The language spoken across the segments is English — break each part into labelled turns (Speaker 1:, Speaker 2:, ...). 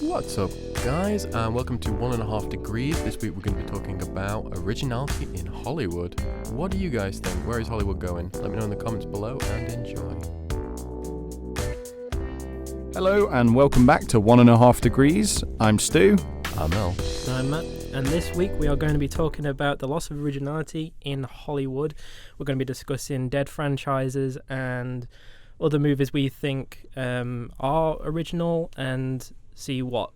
Speaker 1: What's up, guys, and welcome to 1.5 Degrees. This week we're going to be talking about originality in Hollywood. What do you guys think? Where is Hollywood going? Let me know in the comments below and enjoy.
Speaker 2: Hello and welcome back to 1.5 Degrees. I'm Stu.
Speaker 1: I'm Mel.
Speaker 3: I'm Matt, and this week we are going to be talking about the loss of originality in Hollywood. We're going to be discussing dead franchises and other movies we think are original and see what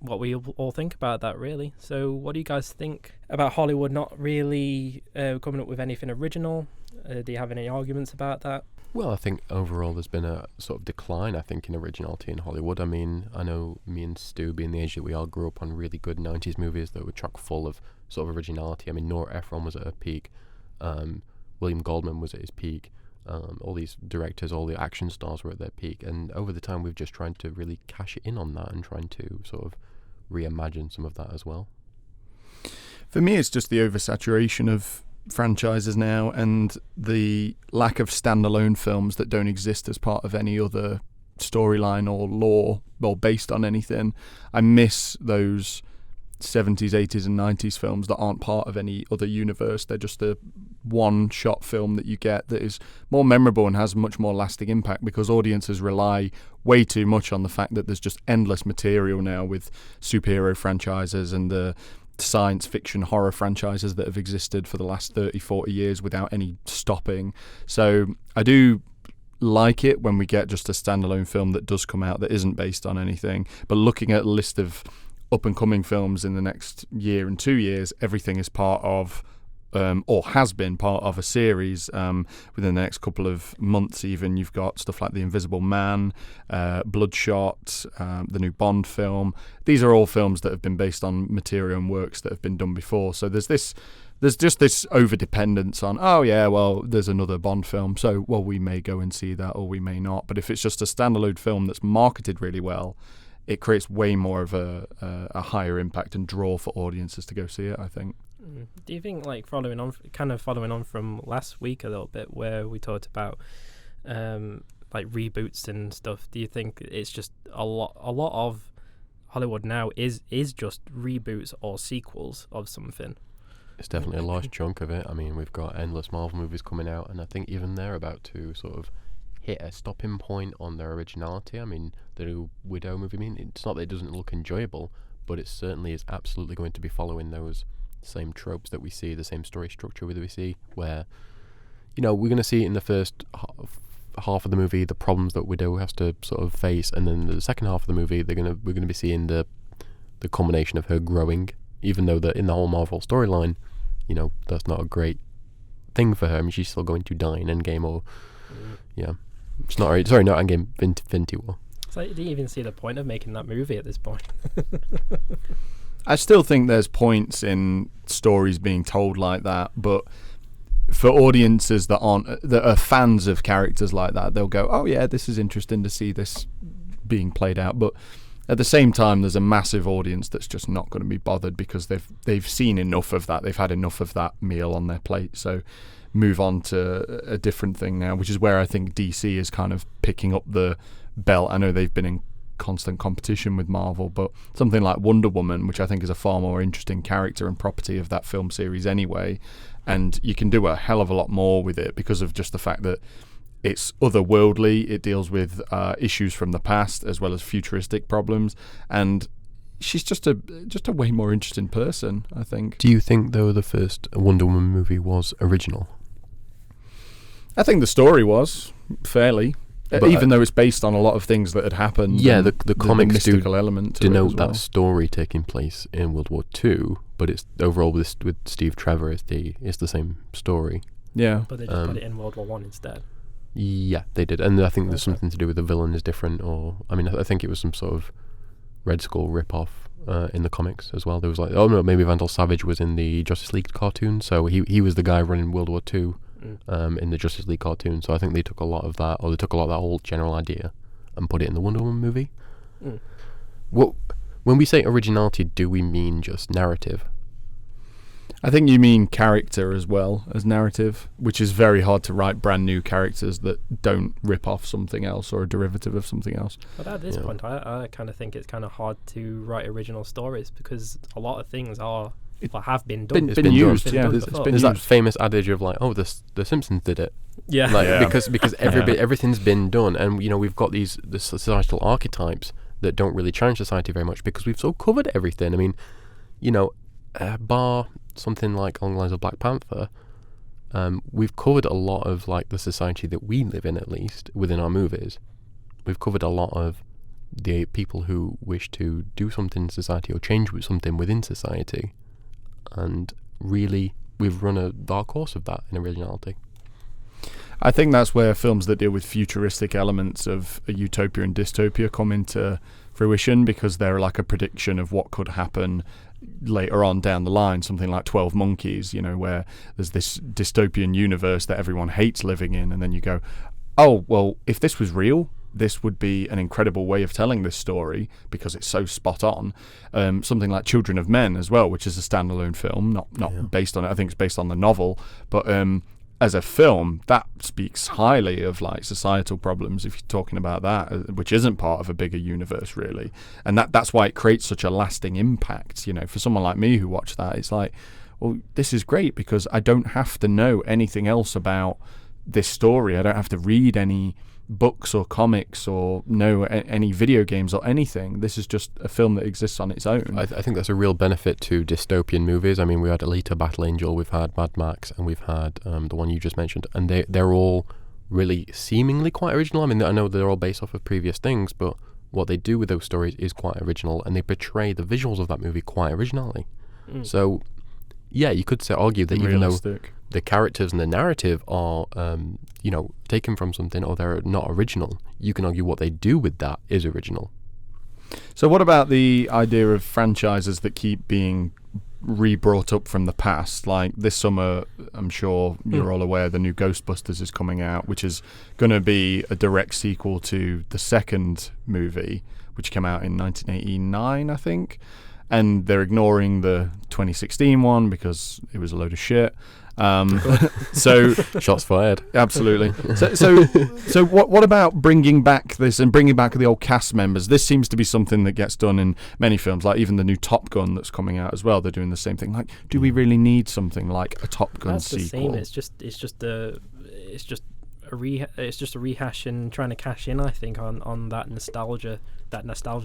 Speaker 3: we all think about that, really. So what do you guys think about Hollywood not really coming up with anything original? Do you have any arguments about that?
Speaker 1: Well, I think overall there's been a sort of decline, I think, in originality in Hollywood. I mean, I know me and Stu, being the age that we all grew up on really good 90s movies that were chock full of sort of originality. I mean, Nora Ephron was at her peak. William Goldman was at his peak. All these directors, all the action stars were at their peak. And over the time, we've just tried to really cash in on that and trying to sort of reimagine some of that as well.
Speaker 2: For me, it's just the oversaturation of franchises now and the lack of standalone films that don't exist as part of any other storyline or lore or based on anything. I miss those 70s, 80s and 90s films that aren't part of any other universe. They're just a one-shot film that you get that is more memorable and has much more lasting impact because audiences rely way too much on the fact that there's just endless material now with superhero franchises and the science fiction horror franchises that have existed for the last 30, 40 years without any stopping. So I do like it when we get just a standalone film that does come out that isn't based on anything. But looking at a list of up-and-coming films in the next year and 2 years, everything is part of or has been part of a series. Within the next couple of months even, you've got stuff like The Invisible Man, Bloodshot, the new Bond film. These are all films that have been based on material and works that have been done before. So there's just this over-dependence on, oh yeah, well, there's another Bond film, so, well, we may go and see that or we may not. But if it's just a standalone film that's marketed really well, it creates way more of a higher impact and draw for audiences to go see it, I think.
Speaker 3: Do you think, like, following on from last week a little bit where we talked about like reboots and stuff, do you think it's just a lot of Hollywood now is just reboots or sequels of something?
Speaker 1: It's definitely a large chunk of it. I mean, we've got endless Marvel movies coming out, and I think even they're about to sort of hit a stopping point on their originality. I mean, the new Widow movie, I mean, it's not that it doesn't look enjoyable, but it certainly is absolutely going to be following those same tropes that we see, the same story structure that we see, where, you know, we're going to see in the first half of the movie the problems that Widow has to sort of face, and then the second half of the movie we're going to be seeing the culmination of her growing, even though that in the whole Marvel storyline, you know, that's not a great thing for her. I mean, she's still going to die in Endgame or yeah, it's not right. Sorry, not Endgame, Infinity War.
Speaker 3: So you didn't even see the point of making that movie at this point.
Speaker 2: I still think there's points in stories being told like that, but for audiences that are fans of characters like that, they'll go, oh yeah, this is interesting to see this being played out. But at the same time, there's a massive audience that's just not going to be bothered because they've seen enough of that. They've had enough of that meal on their plate. So move on to a different thing now, which is where I think DC is kind of picking up the belt. I know they've been in constant competition with Marvel, but something like Wonder Woman, which I think is a far more interesting character and property of that film series anyway, and you can do a hell of a lot more with it because of just the fact that it's otherworldly. It deals with issues from the past as well as futuristic problems, and she's just a way more interesting person, I think.
Speaker 1: Do you think, though, the first Wonder Woman movie was original?
Speaker 2: I think the story was fairly. But even though it's based on a lot of things that had happened.
Speaker 1: Yeah, the comics
Speaker 2: mystical element to
Speaker 1: denote
Speaker 2: it as well.
Speaker 1: that story taking place in World War II, but it's overall with Steve Trevor is the same story.
Speaker 2: Yeah.
Speaker 3: But they just put it in World War One instead.
Speaker 1: Yeah, they did. And I think there's something to do with the villain is different, or I mean, I think it was some sort of Red Skull rip-off in the comics as well. There was like, oh no, maybe Vandal Savage was in the Justice League cartoon, so he was the guy running World War II. In the Justice League cartoon, so I think they took a lot of that, or they took a lot of that whole general idea and put it in the Wonder Woman movie. What, when we say originality, do we mean just narrative?
Speaker 2: I think you mean character as well as narrative, which is very hard to write brand new characters that don't rip off something else or a derivative of something else.
Speaker 3: But at this point, I kind of think it's kind of hard to write original stories because a lot of things have been done.
Speaker 2: It's been used.
Speaker 1: There's that famous adage of like, oh, the Simpsons did it.
Speaker 3: Yeah.
Speaker 1: Like, because everything's been done, and we've got the societal archetypes that don't really challenge society very much because we've so covered everything. I mean, bar something like along the lines of Black Panther, we've covered a lot of like the society that we live in, at least within our movies. We've covered a lot of the people who wish to do something in society or change something within society, and really we've run a dark course of that in Originality.
Speaker 2: I think that's where films that deal with futuristic elements of a utopia and dystopia come into fruition, because they're like a prediction of what could happen later on down the line. Something like 12 Monkeys, where there's this dystopian universe that everyone hates living in, and then you go, oh, well, if this was real, this would be an incredible way of telling this story because it's so spot on. Something like Children of Men as well, which is a standalone film, not based on it. I think it's based on the novel, but as a film, that speaks highly of like societal problems, if you're talking about that, which isn't part of a bigger universe really. And that's why it creates such a lasting impact. For someone like me who watched that, it's like, well, this is great because I don't have to know anything else about this story. I don't have to read any books or comics or know any video games or anything. This is just a film that exists on its own.
Speaker 1: I think that's a real benefit to dystopian movies. I mean, we had Alita Battle Angel, we've had Mad Max, and we've had the one you just mentioned, and they're all really seemingly quite original. I mean, I know they're all based off of previous things, but what they do with those stories is quite original, and they portray the visuals of that movie quite originally. So yeah, you could argue that even though the characters and the narrative are taken from something, or they're not original, you can argue what they do with that is original.
Speaker 2: So what about the idea of franchises that keep being re-brought up from the past? Like this summer, I'm sure you're all aware, the new Ghostbusters is coming out, which is going to be a direct sequel to the second movie, which came out in 1989, I think. And they're ignoring the 2016 one because it was a load of shit. So
Speaker 1: shots fired.
Speaker 2: Absolutely. So what about bringing back this and bringing back the old cast members? This seems to be something that gets done in many films, like even the new Top Gun that's coming out as well. They're doing the same thing. Like, do we really need something like a Top Gun sequel?
Speaker 3: That's the same. It's just a rehash and trying to cash in, I think, on that nostalgia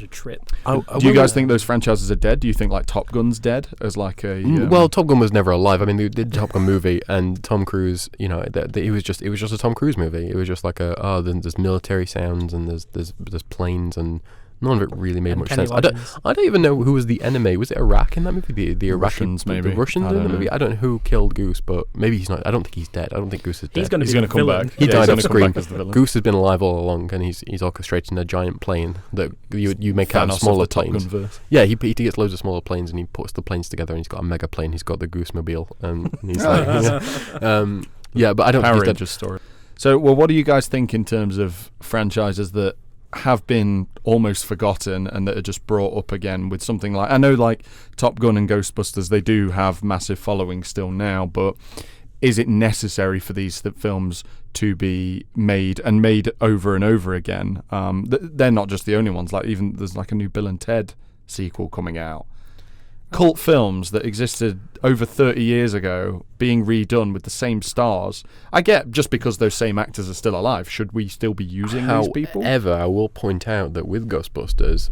Speaker 3: trip.
Speaker 2: Do you guys think those franchises are dead? Do you think like Top Gun's dead as like a?
Speaker 1: Well, Top Gun was never alive. I mean, they did the Top Gun movie, and Tom Cruise, it was just a Tom Cruise movie. It was just like there's military sounds and there's planes, and none of it really made much sense. I don't even know who was the enemy. Was it Iraq in that movie? The
Speaker 2: Russians, maybe.
Speaker 1: The Russians in the movie. I don't know who killed Goose, but maybe he's not. I don't think he's dead. I don't think Goose is dead.
Speaker 3: He's going to
Speaker 2: come back.
Speaker 1: He died off screen.
Speaker 2: Goose
Speaker 1: has been alive all along, and he's orchestrating a giant plane that you make out of smaller planes. Yeah, he gets loads of smaller planes, and he puts the planes together, and he's got a mega plane. He's got the Goose Mobile, and he's like, yeah, but I don't think he's dead.
Speaker 2: Story. So, well, what do you guys think in terms of franchises that have been almost forgotten and that are just brought up again with something like, I know like Top Gun and Ghostbusters, they do have massive followings still now, but is it necessary for these films to be made over and over again? They're not just the only ones. Like even there's like a new Bill and Ted sequel coming out. Cult films that existed over 30 years ago being redone with the same stars. I get just because those same actors are still alive, should we still be using these people?
Speaker 1: However, I will point out that with Ghostbusters,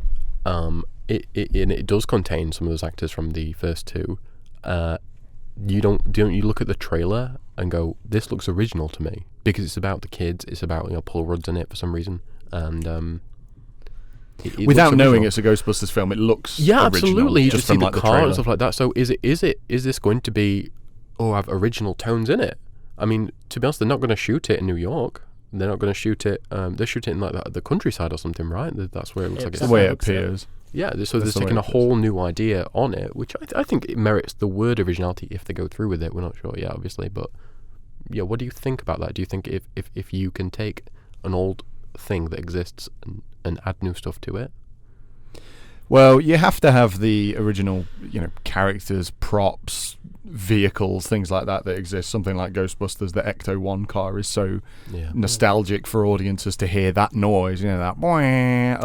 Speaker 1: it does contain some of those actors from the first two. You don't look at the trailer and go, this looks original to me, because it's about the kids. It's about Paul Rudd's in it for some reason, and
Speaker 2: without knowing it's a Ghostbusters film, it looks original,
Speaker 1: absolutely. You just see the
Speaker 2: like
Speaker 1: car and stuff like that. So is this going to be have original tones in it? I mean, to be honest, they're not going to shoot it in New York. They're not going to shoot it. They're shooting it in like the countryside or something, right? That's where it looks like it's
Speaker 2: the way it appears.
Speaker 1: Yeah, so they're taking a whole new idea on it, which I think it merits the word originality if they go through with it. We're not sure yet, obviously, but yeah, what do you think about that? Do you think if you can take an old thing that exists and add new stuff to it?
Speaker 2: Well, you have to have the original, characters, props, vehicles, things like that exist. Something like Ghostbusters, the Ecto-1 car is so
Speaker 1: Yeah.
Speaker 2: nostalgic for audiences to hear that noise, that boing.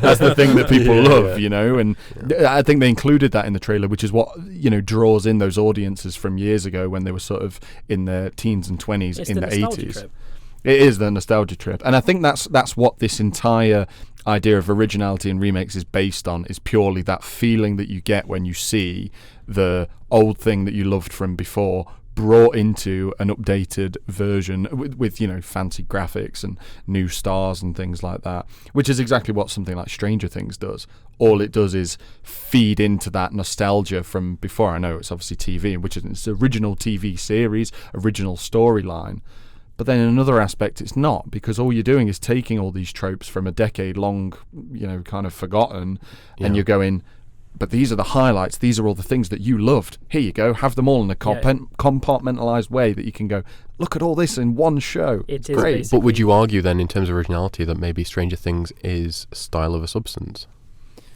Speaker 2: That's the thing that people love, and I think they included that in the trailer, which is what draws in those audiences from years ago when they were sort of in their teens and 20s in the 80s.
Speaker 3: Trip.
Speaker 2: It is the nostalgia trip, and I think that's what this entire idea of originality and remakes is based on, is purely that feeling that you get when you see the old thing that you loved from before brought into an updated version with fancy graphics and new stars and things like that, which is exactly what something like Stranger Things does. All it does is feed into that nostalgia from before. I know it's obviously TV, which is its original TV series, original storyline. But then in another aspect, it's not, because all you're doing is taking all these tropes from a decade long, kind of forgotten, and you're going, but these are the highlights. These are all the things that you loved. Here you go. Have them all in a compartmentalized way that you can go, look at all this in one show.
Speaker 3: It's
Speaker 2: great.
Speaker 1: But would you argue then, in terms of originality, that maybe Stranger Things is style over substance?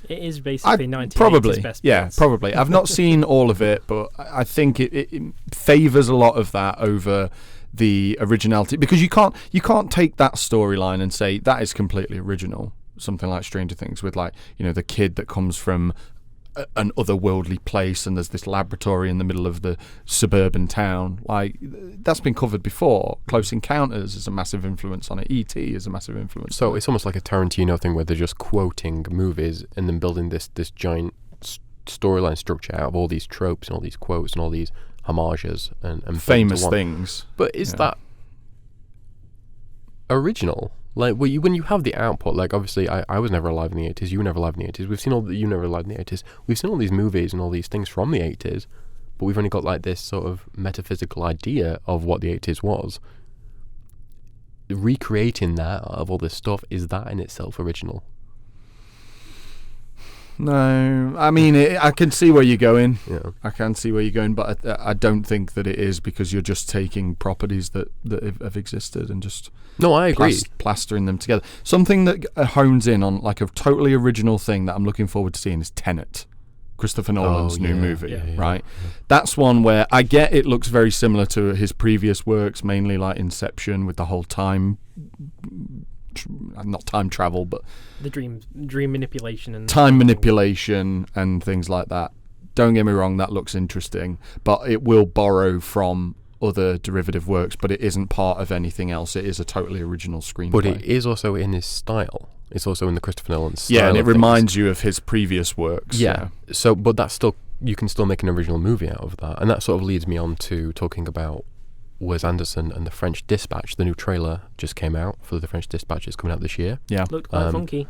Speaker 3: It is basically 1980s
Speaker 2: probably,
Speaker 3: best bits.
Speaker 2: probably. I've not seen all of it, but I think it favours a lot of that over the originality, because you can't take that storyline and say that is completely original. Something like Stranger Things with the kid that comes from an otherworldly place and there's this laboratory in the middle of the suburban town. That's been covered before. Close Encounters is a massive influence on it. E.T. is a massive influence.
Speaker 1: So it's almost like a Tarantino thing where they're just quoting movies and then building this giant storyline structure out of all these tropes and all these quotes and all these homages and
Speaker 2: famous things.
Speaker 1: But is that original? Like, when you have the output, like, obviously I was never alive in the 80s, you were never alive in the 80s, we've seen you never alive in the 80s, we've seen all these movies and all these things from the 80s, but we've only got like this sort of metaphysical idea of what the 80s was. Recreating that out of all this stuff, is that in itself original?
Speaker 2: No, I mean, I can see where you're going.
Speaker 1: Yeah.
Speaker 2: I can see where you're going, but I don't think that it is, because you're just taking properties that have existed and just
Speaker 1: I agree.
Speaker 2: Plastering them together. Something that hones in on like a totally original thing that I'm looking forward to seeing is Tenant, Christopher Nolan's new movie, right? Yeah. That's one where I get it looks very similar to his previous works, mainly like Inception, with the whole not time travel, but
Speaker 3: the dream manipulation and
Speaker 2: time manipulation and things like that. Don't get me wrong, that looks interesting, but it will borrow from other derivative works, but it isn't part of anything else. It is a totally original screenplay.
Speaker 1: But it is also in his style. It's also in the Christopher Nolan style.
Speaker 2: Yeah, and it reminds you of his previous works.
Speaker 1: Yeah. So, but that's still, you can still make an original movie out of that, and that sort of leads me on to talking about Wes Anderson and the French Dispatch. The new trailer just came out for the French Dispatch. It's coming out this year.
Speaker 2: Yeah,
Speaker 3: looked quite funky.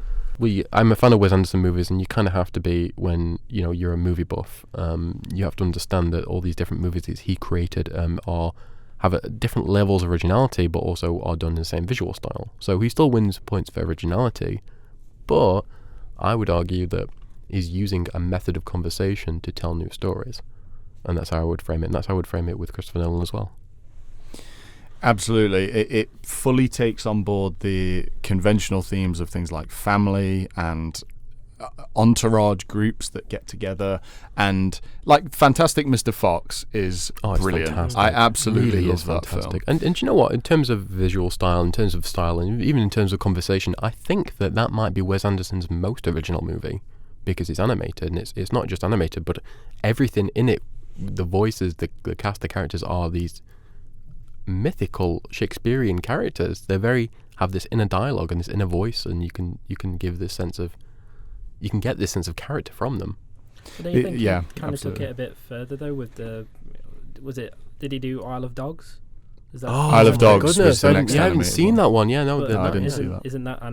Speaker 1: I'm a fan of Wes Anderson movies, and you kind of have to be when you're a movie buff. You have to understand that all these different movies that he created have different levels of originality, but also are done in the same visual style. So he still wins points for originality, but I would argue that he's using a method of conversation to tell new stories, and that's how I would frame it. And that's how I would frame it with Christopher Nolan as well.
Speaker 2: Absolutely. It fully takes on board the conventional themes of things like family and entourage groups that get together, and like Fantastic Mr. Fox is brilliant.
Speaker 1: Fantastic.
Speaker 2: I absolutely
Speaker 1: really
Speaker 2: love that film.
Speaker 1: And do you know what, in terms of visual style, in terms of style, and even in terms of conversation, I think that might be Wes Anderson's most original movie, because it's animated, and it's not just animated, but everything in it, the voices, the cast, the characters are these mythical Shakespearean characters. They have this inner dialogue and this inner voice, and you can give this sense of, you can get this sense of character from them.
Speaker 3: But don't you think he kind of took it a bit further though with did he do Isle of Dogs? Is that
Speaker 2: Isle of Dogs?
Speaker 1: Goodness,
Speaker 2: I
Speaker 1: haven't seen that one. Yeah, no,
Speaker 2: I didn't see that.
Speaker 3: Isn't that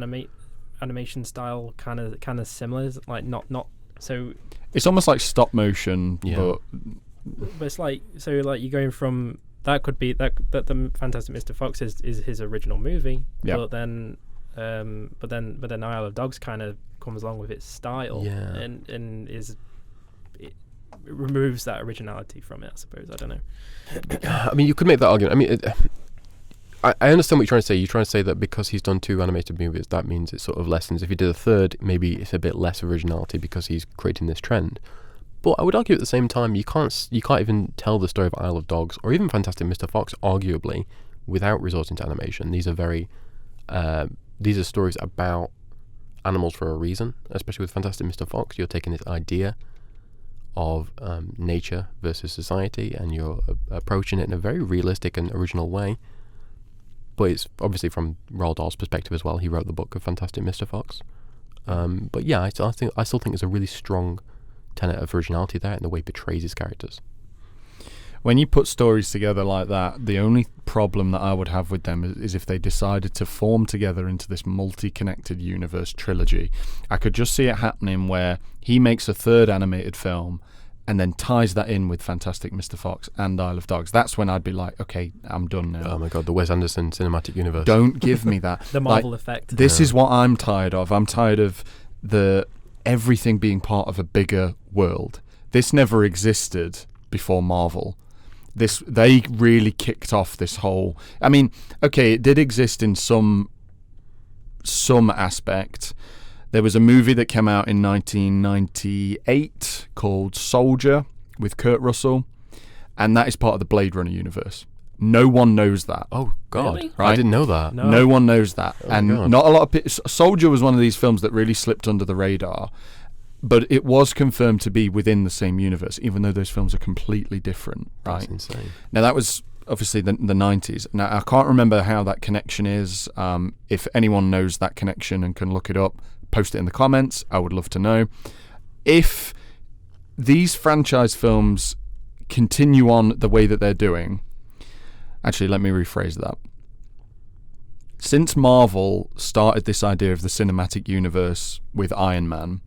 Speaker 3: animation style kind of similar? Is it like not so?
Speaker 2: It's almost like stop motion, but
Speaker 3: it's like, so like you're going from. That could be that the Fantastic Mr. Fox is his original movie, but then Isle of Dogs kind of comes along with its style, and it removes that originality from it, I suppose. I don't know.
Speaker 1: I mean, you could make that argument. I mean, I understand what you're trying to say. You're trying to say that because he's done 2 animated movies, that means it sort of lessens. If he did a third, maybe it's a bit less originality because he's creating this trend. But I would argue at the same time, you can't even tell the story of Isle of Dogs or even Fantastic Mr. Fox, arguably, without resorting to animation. These are stories about animals for a reason, especially with Fantastic Mr. Fox. You're taking this idea of nature versus society, and you're approaching it in a very realistic and original way. But it's obviously from Roald Dahl's perspective as well. He wrote the book of Fantastic Mr. Fox. But yeah, I still think it's a really strong tenet of originality there in the way he portrays his characters.
Speaker 2: When you put stories together like that, the only problem that I would have with them is if they decided to form together into this multi-connected universe trilogy. I could just see it happening where he makes a third animated film and then ties that in with Fantastic Mr. Fox and Isle of Dogs. That's when I'd be like, okay, I'm done now.
Speaker 1: Oh my god, the Wes Anderson cinematic universe.
Speaker 2: Don't give me that.
Speaker 3: The Marvel effect.
Speaker 2: This is what I'm tired of. I'm tired of everything being part of a bigger world. This never existed before Marvel. They really kicked off this whole... I mean, okay, it did exist in some aspect. There was a movie that came out in 1998 called Soldier with Kurt Russell, and that is part of the Blade Runner universe. No one knows that.
Speaker 1: Oh god,
Speaker 3: Really?
Speaker 1: right? I didn't know that.
Speaker 2: No one knows that.
Speaker 1: Oh,
Speaker 2: and
Speaker 1: God.
Speaker 2: not a lot of Soldier was one of these films that really slipped under the radar, but it was confirmed to be within the same universe, even though those films are completely different, right?
Speaker 1: That's insane.
Speaker 2: Now, that was obviously the 90s. Now, I can't remember how that connection is. If anyone knows that connection and can look it up, post it in the comments. I would love to know. If these franchise films continue on the way that they're doing... Actually, let me rephrase that. Since Marvel started this idea of the cinematic universe with Iron Man,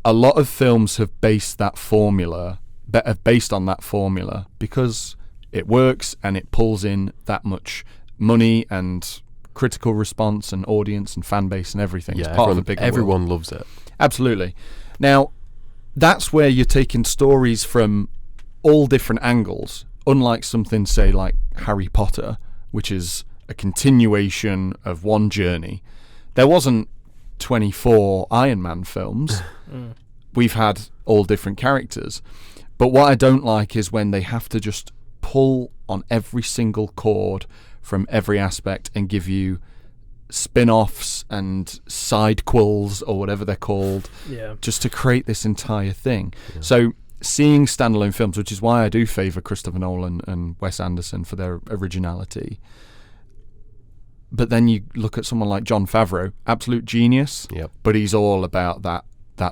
Speaker 2: a lot of films have based on that formula because it works and it pulls in that much money and critical response and audience and fan base and everything.
Speaker 1: Yeah,
Speaker 2: it's part of a bigger
Speaker 1: everyone
Speaker 2: world.
Speaker 1: loves it.
Speaker 2: Absolutely. Now, that's where you're taking stories from all different angles, unlike something, say, like Harry Potter, which is a continuation of one journey. There wasn't 24 Iron Man films. We've had all different characters. But what I don't like is when they have to just pull on every single chord from every aspect and give you spin-offs and sidequels or whatever they're called, just to create this entire thing. Yeah. So seeing standalone films, which is why I do favour Christopher Nolan and Wes Anderson for their originality. But then you look at someone like Jon Favreau, absolute genius, but he's all about that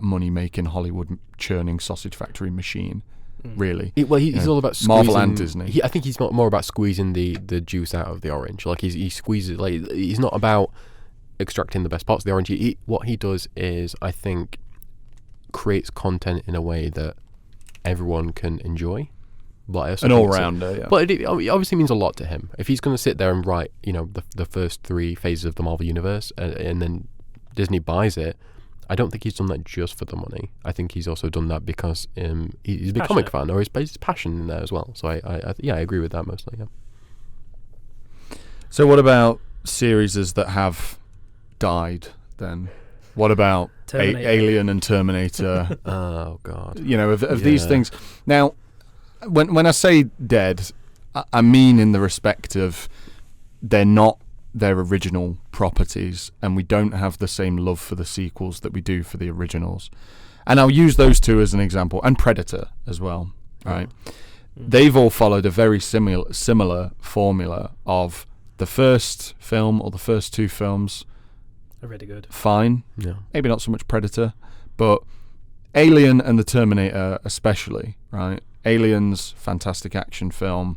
Speaker 2: money-making Hollywood churning sausage factory machine, really.
Speaker 1: He's all about squeezing...
Speaker 2: Marvel and Disney.
Speaker 1: I think he's more about squeezing the juice out of the orange. Like, he squeezes... Like, he's not about extracting the best parts of the orange. What he does is, I think, creates content in a way that everyone can enjoy. But
Speaker 2: an all-rounder, yeah.
Speaker 1: But it obviously means a lot to him. If he's going to sit there and write, the first 3 phases of the Marvel Universe, and then Disney buys it, I don't think he's done that just for the money. I think he's also done that because he's a big comic fan, or his passion in there as well. So I agree with that mostly, yeah.
Speaker 2: So what about series that have died, then? What about Alien and Terminator?
Speaker 1: Oh, God.
Speaker 2: Of these things. Now... When I say dead, I mean in the respect of they're not their original properties, and we don't have the same love for the sequels that we do for the originals. And I'll use those two as an example, and Predator as well, right? They've all followed a very similar formula of the first film or the first 2 films
Speaker 3: are really good.
Speaker 2: Fine.
Speaker 1: Yeah.
Speaker 2: Maybe not so much Predator, but Alien and the Terminator especially, right? Aliens, fantastic action film.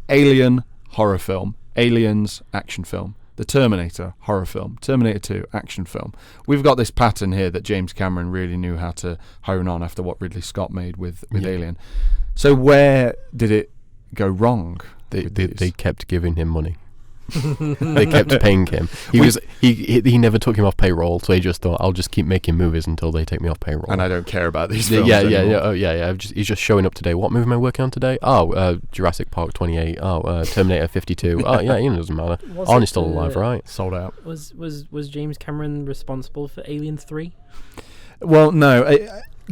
Speaker 2: Alien, horror film. Aliens, action film. The Terminator, horror film. Terminator 2, action film. We've got this pattern here that James Cameron really knew how to hone on after what Ridley Scott made with Alien. So where did it go wrong?
Speaker 1: They kept giving him money. They kept paying him. He never took him off payroll, so he just thought, I'll just keep making movies until they take me off payroll.
Speaker 2: And I don't care about these films
Speaker 1: anymore. Oh, yeah. He's just showing up today. What movie am I working on today? Oh, Jurassic Park 28. Oh, Terminator 52. Oh, yeah, it doesn't matter. Arnie's still alive, right?
Speaker 2: Sold out.
Speaker 3: Was James Cameron responsible for Alien 3?
Speaker 2: Well, no.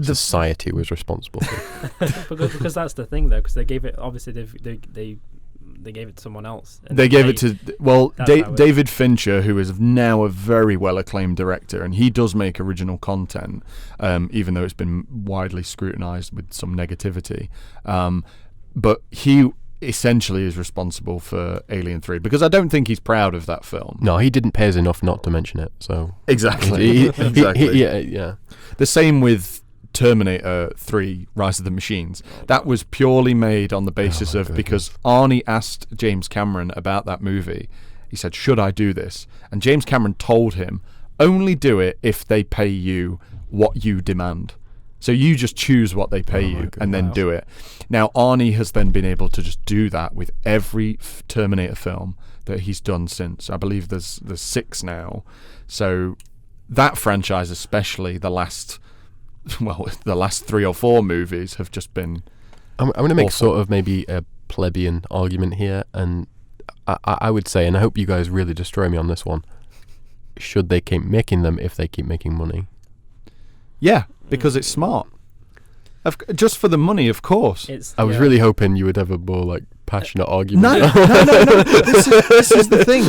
Speaker 1: society was responsible for.
Speaker 3: because that's the thing, though, because they gave it, obviously, they gave it to someone else.
Speaker 2: They gave it to, well,
Speaker 3: That's
Speaker 2: David Fincher, who is now a very well-acclaimed director, and he does make original content, even though it's been widely scrutinized with some negativity. But he essentially is responsible for Alien 3, because I don't think he's proud of that film.
Speaker 1: No, he didn't pay us enough not to mention it, so...
Speaker 2: Exactly. Exactly.
Speaker 1: Yeah.
Speaker 2: The same with Terminator 3, Rise of the Machines. That was purely made on the basis of, because Arnie asked James Cameron about that movie. He said, should I do this? And James Cameron told him, only do it if they pay you what you demand. So you just choose what they pay you and then do it. Now, Arnie has then been able to just do that with every Terminator film that he's done since. I believe there's 6 now. So that franchise, especially the last 3 or 4 movies have just been
Speaker 1: I'm going to make
Speaker 2: awful.
Speaker 1: sort of maybe a plebeian argument here, and I would say, and I hope you guys really destroy me on this one, should they keep making them if they keep making money?
Speaker 2: Yeah, because it's smart. Just for the money, of course.
Speaker 1: I was really hoping you would have a more like passionate argument.
Speaker 2: No. This is the thing.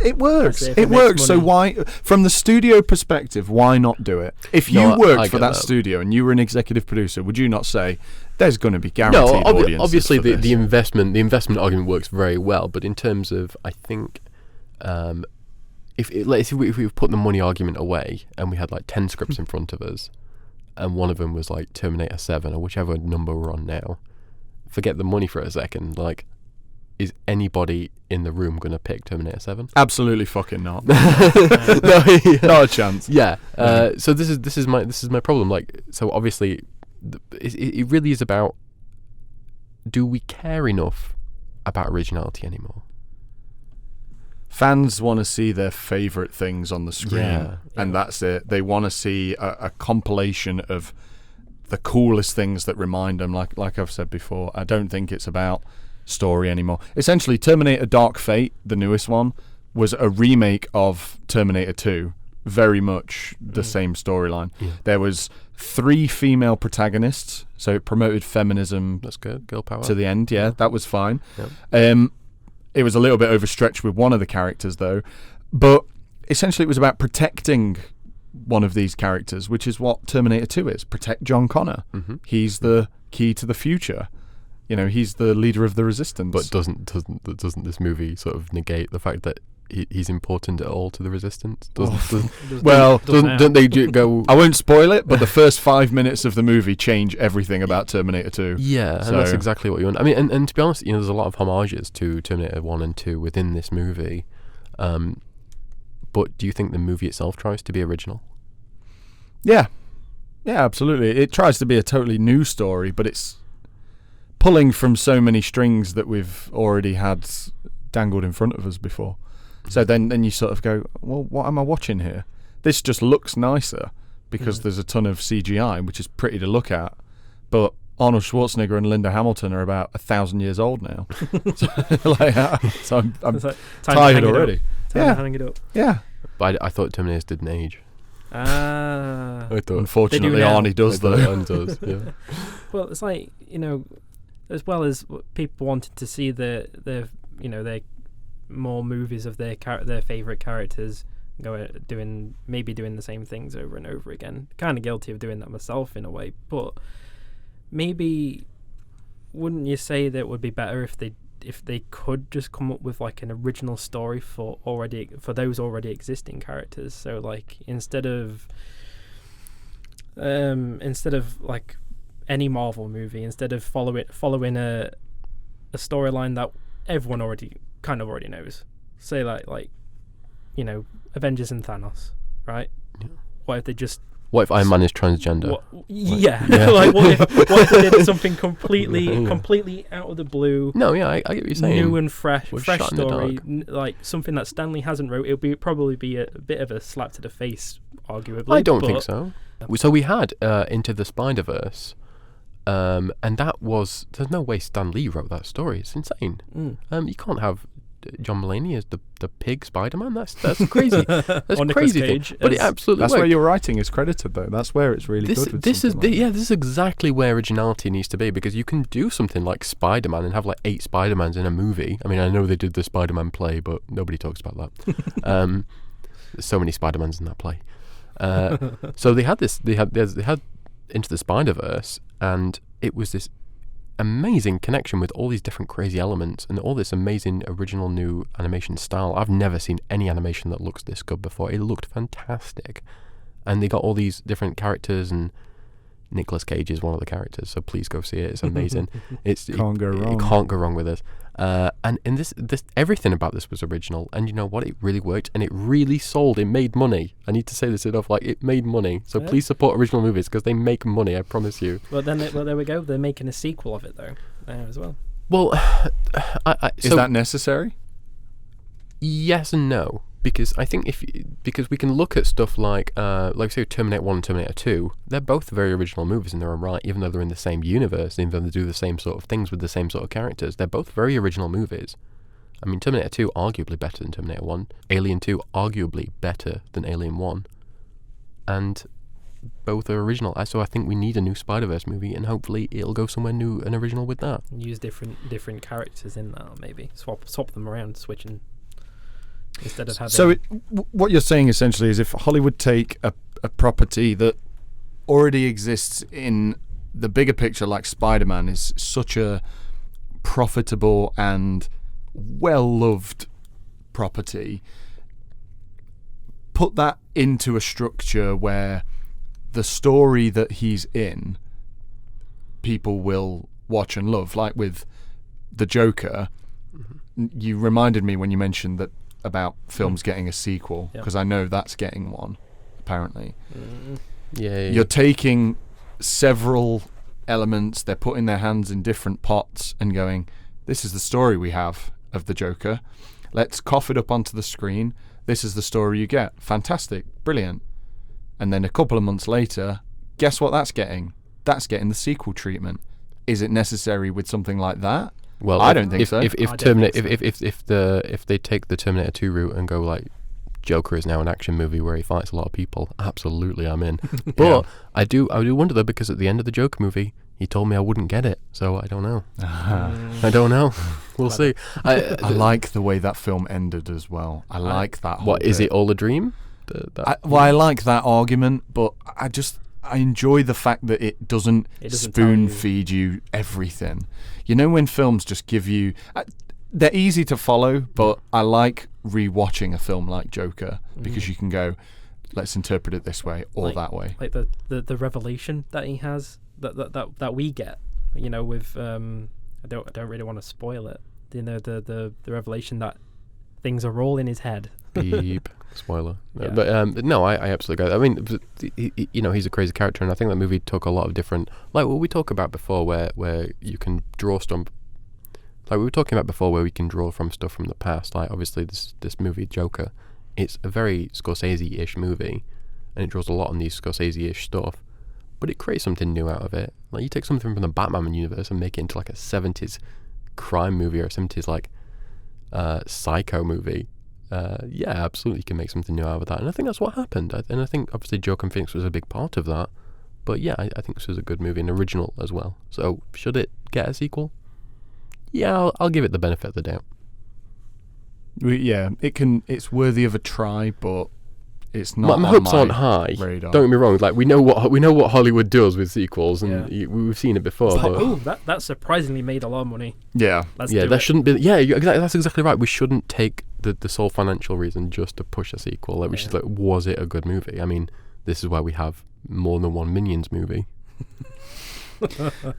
Speaker 2: It works. It works. So why, from the studio perspective, why not do it? If you worked for that studio and you were an executive producer, would you not say there's going to be guaranteed audiences?
Speaker 1: Obviously
Speaker 2: for this?
Speaker 1: the investment argument works very well, but in terms of, I think, if we put the money argument away and we had like 10 scripts in front of us, and one of them was like Terminator 7 or whichever number we're on now, forget the money for a second. Like, is anybody in the room going to pick Terminator 7?
Speaker 2: Absolutely fucking not.
Speaker 1: Not
Speaker 2: a chance.
Speaker 1: Yeah. So this is my problem. Like, so obviously, it really is about, do we care enough about originality anymore?
Speaker 2: Fans want to see their favourite things on the screen, and that's it. They want to see a compilation of the coolest things that remind them, like I've said before. I don't think it's about story anymore. Essentially, Terminator Dark Fate, the newest one, was a remake of Terminator 2, very much the same storyline. Yeah. There was 3 female protagonists, so it promoted feminism.
Speaker 1: That's good. Girl power.
Speaker 2: To the end, yeah. That was fine.
Speaker 1: Yeah.
Speaker 2: It was a little bit overstretched with one of the characters, though. But essentially, it was about protecting one of these characters, which is what Terminator 2 is. Protect John Connor. Mm-hmm. He's the key to the future. You know, he's the leader of the resistance.
Speaker 1: But doesn't this movie sort of negate the fact that he's important at all to the resistance? Don't they go...
Speaker 2: I won't spoil it, but the first 5 minutes of the movie change everything about Terminator 2.
Speaker 1: Yeah, and that's exactly what you want. I mean, and to be honest, you know, there's a lot of homages to Terminator 1 and 2 within this movie. But do you think the movie itself tries to be original?
Speaker 2: Yeah. Yeah, absolutely. It tries to be a totally new story, but it's pulling from so many strings that we've already had dangled in front of us before. So then you sort of go, well, what am I watching here? This just looks nicer because there's a ton of CGI, which is pretty to look at. But Arnold Schwarzenegger and Linda Hamilton are about 1,000 years old now. So I'm tired already.
Speaker 3: Time to hang it up.
Speaker 2: Yeah.
Speaker 1: But I thought Terminators didn't age.
Speaker 2: Unfortunately, Arnie does, though.
Speaker 1: Arnie does, yeah.
Speaker 3: Well, it's like, you know, as well as people wanted to see their more movies of their favourite characters doing the same things over and over again. Kind of guilty of doing that myself in a way, but maybe wouldn't you say that it would be better if they could just come up with like an original story for those already existing characters? So like instead of like any Marvel movie, instead of following a storyline that everyone already knows, say like you know, Avengers and Thanos, right? Yeah. What if Iron Man is transgender? Like what if they did something completely out of the blue?
Speaker 1: No, yeah, I get what you're saying.
Speaker 3: New and fresh story, like something that Stanley hasn't wrote. It'll probably be a bit of a slap to the face, arguably.
Speaker 1: I don't think so. So we had Into the SpiderVerse, and that was, there's no way Stan Lee wrote that story. It's insane. You can't have John Mulaney as the pig Spider-Man. That's crazy. That's
Speaker 3: Or Nicolas
Speaker 1: crazy.
Speaker 3: Cage
Speaker 1: But it
Speaker 3: as-
Speaker 1: absolutely
Speaker 2: That's
Speaker 1: worked.
Speaker 2: where your writing is credited, though. That's where it's really good. With
Speaker 1: This
Speaker 2: something like that.
Speaker 1: this is exactly where originality needs to be, because you can do something like Spider-Man and have like 8 Spider-Mans in a movie. I mean, I know they did the Spider-Man play, but nobody talks about that. There's so many Spider-Mans in that play. So they had Into the SpiderVerse, and it was this amazing connection with all these different crazy elements and all this amazing original new animation style. I've never seen any animation that looks this good before. It looked fantastic. And they got all these different characters, and Nicolas Cage is one of the characters, so please go see it. It's amazing.
Speaker 2: Can't go wrong.
Speaker 1: It can't go wrong with this. And in this everything about this was original, and you know what? It really worked, and it really sold. It made money. I need to say this enough. Like, it made money. So please support original movies, because they make money. I promise you.
Speaker 3: Well, there we go. They're making a sequel of it though now as well.
Speaker 1: Well,
Speaker 2: Is that necessary?
Speaker 1: Yes and no, because I think because we can look at stuff like say Terminator 1 and Terminator 2, they're both very original movies in their own right, even though they're in the same universe, even though they do the same sort of things with the same sort of characters. They're both very original movies. I mean, Terminator 2 arguably better than Terminator 1, Alien 2 arguably better than Alien 1, and both are original. So I think we need a new SpiderVerse movie, and hopefully it'll go somewhere new and original with that.
Speaker 3: Use different characters in that, maybe swap them around, switching. Instead of having...
Speaker 2: So what you're saying essentially is, if Hollywood take a property that already exists in the bigger picture, like Spider-Man is such a profitable and well-loved property, put that into a structure where the story that he's in people will watch and love, like with the Joker. You reminded me when you mentioned that about films getting a sequel, because I know that's getting one apparently.
Speaker 1: Yeah.
Speaker 2: You're taking several elements, they're putting their hands in different pots and going, this is the story we have of the Joker, let's cough it up onto the screen, this is the story you get. Fantastic, brilliant. And then a couple of months later, guess what that's getting? That's getting the sequel treatment. Is it necessary with something like that?
Speaker 1: Well,
Speaker 2: I don't think so.
Speaker 1: If they take the Terminator 2 route and go like, Joker is now an action movie where he fights a lot of people, absolutely I'm in. But I do wonder though, because at the end of the Joker movie, he told me I wouldn't get it, so I don't know. I don't know. We'll see.
Speaker 2: I like the way that film ended as well. I like that.
Speaker 1: What is it all a dream?
Speaker 2: I like that argument, but I enjoy the fact that it doesn't spoon feed you everything. You know, when films just give you... they're easy to follow, but I like rewatching a film like Joker, because you can go, let's interpret it this way or that way.
Speaker 3: Like the revelation that he has, that we get, you know, with... I don't really want to spoil it. You know, the revelation that things are all in his head.
Speaker 1: Beep. Spoiler.
Speaker 3: Yeah.
Speaker 1: But no, I absolutely get it. I mean, you know, he's a crazy character, and I think that movie took a lot of different, like what we talked about before, where you can draw stuff. Like we were talking about before, where we can draw from stuff from the past. Like obviously this movie Joker, it's a very Scorsese-ish movie, and it draws a lot on these Scorsese-ish stuff, but it creates something new out of it. Like you take something from the Batman universe and make it into like a 70s crime movie or a 70s like psycho movie. Yeah, absolutely, you can make something new out of that, and I think that's what happened. And I think obviously Joaquin Phoenix was a big part of that. But yeah, I think this was a good movie, and original as well. So should it get a sequel? Yeah, I'll give it the benefit of the doubt.
Speaker 2: Yeah, it's worthy of a try, but it's not.
Speaker 1: My hopes aren't high.
Speaker 2: Radar.
Speaker 1: Don't get me wrong. Like we know what Hollywood does with sequels, and we've seen it before.
Speaker 3: That surprisingly made a lot of money.
Speaker 2: Yeah,
Speaker 1: shouldn't be. Yeah, exactly. That's exactly right. We shouldn't take the sole financial reason just to push a sequel. Like we should like, was it a good movie? I mean, this is why we have more than one Minions movie.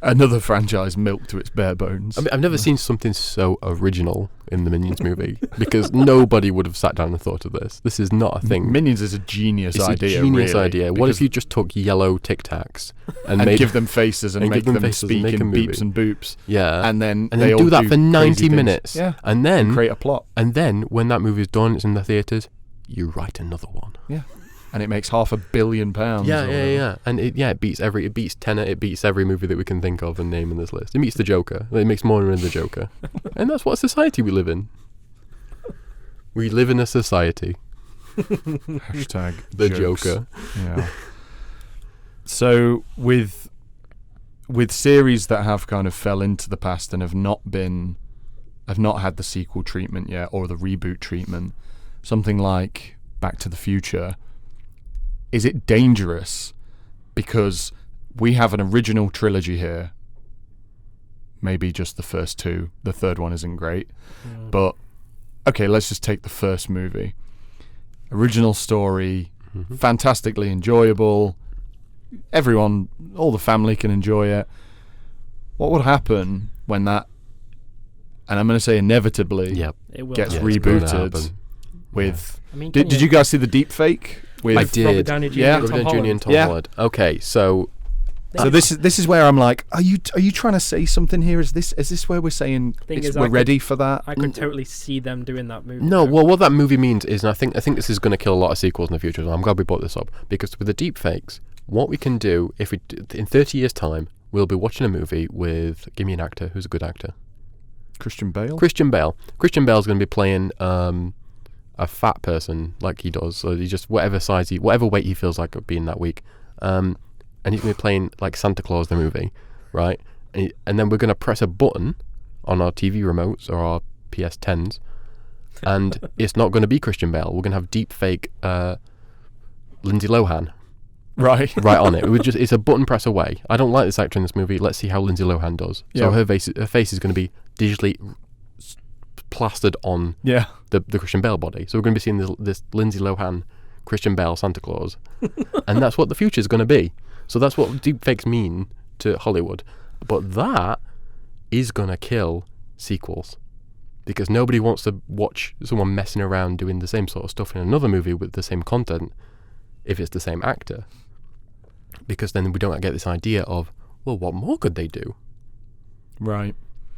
Speaker 2: Another franchise milked to its bare bones.
Speaker 1: I mean, I've never seen something so original in the Minions movie, because nobody would have sat down and thought of this. This is not a thing.
Speaker 2: Minions is a genius idea.
Speaker 1: A genius
Speaker 2: really,
Speaker 1: idea. What if you just took yellow Tic Tacs and
Speaker 2: give them faces and make them speak in beeps and boops?
Speaker 1: Yeah,
Speaker 2: and then
Speaker 1: they
Speaker 2: all
Speaker 1: do that for 90 minutes.
Speaker 2: Yeah,
Speaker 1: and then
Speaker 2: create a plot.
Speaker 1: And then when that movie's done, it's in the theaters. You write another one.
Speaker 2: Yeah. And it makes £500 million.
Speaker 1: Yeah. And it beats Tenant, it beats every movie that we can think of and name in this list. It beats the Joker. It makes more than the Joker. And that's what society we live in. We live in a society.
Speaker 2: Hashtag
Speaker 1: The
Speaker 2: jokes.
Speaker 1: Joker.
Speaker 2: Yeah. So with series that have kind of fell into the past and have not had the sequel treatment yet or the reboot treatment, something like Back to the Future, is it dangerous because we have an original trilogy here? Maybe just the first two. The third one isn't great. But, okay, let's just take the first movie. Original story, fantastically enjoyable. Everyone, all the family can enjoy it. What would happen when that, and I'm going to say inevitably,
Speaker 3: It will
Speaker 2: gets
Speaker 3: happen.
Speaker 2: rebooted with...
Speaker 3: I mean,
Speaker 2: Did you guys see the deep fake? With
Speaker 1: I did.
Speaker 3: Robert Downey Jr.
Speaker 2: Yeah.
Speaker 3: and Tom
Speaker 1: Robert Downey Jr. and
Speaker 3: Holland.
Speaker 1: Tom
Speaker 2: Yeah.
Speaker 1: Holland. Okay, so
Speaker 2: So this is where I'm like, are you trying to say something here? Is this where we're saying
Speaker 3: Thing is,
Speaker 2: we're ready for that?
Speaker 3: I could totally see them doing that movie.
Speaker 1: no.
Speaker 3: though.
Speaker 1: Well, what that movie means is, and I think this is going to kill a lot of sequels in the future. So I'm glad we brought this up, because with the deep fakes, what we can do if we in 30 years' time, we'll be watching a movie with, give me an actor who's a good actor.
Speaker 2: Christian Bale.
Speaker 1: Christian Bale. Christian Bale's going to be playing a fat person like he does. So he just whatever weight he feels like being that week. And he's going to be playing like Santa Claus the movie, right? And then we're going to press a button on our TV remotes or our PS10s, and it's not going to be Christian Bale. We're going to have deep fake Lindsay Lohan
Speaker 2: Right.
Speaker 1: right on it. It's a button press away. I don't like this actor in this movie. Let's see how Lindsay Lohan does. So
Speaker 2: Yeah.
Speaker 1: her face is going to be digitally plastered on
Speaker 2: Yeah.
Speaker 1: the Christian Bale body. So we're going to be seeing this Lindsay Lohan, Christian Bale Santa Claus, and that's what the future is going to be. So that's what deepfakes mean to Hollywood. But that is going to kill sequels, because nobody wants to watch someone messing around doing the same sort of stuff in another movie with the same content if it's the same actor, because then we don't get this idea of, well, what more could they do?
Speaker 2: Right.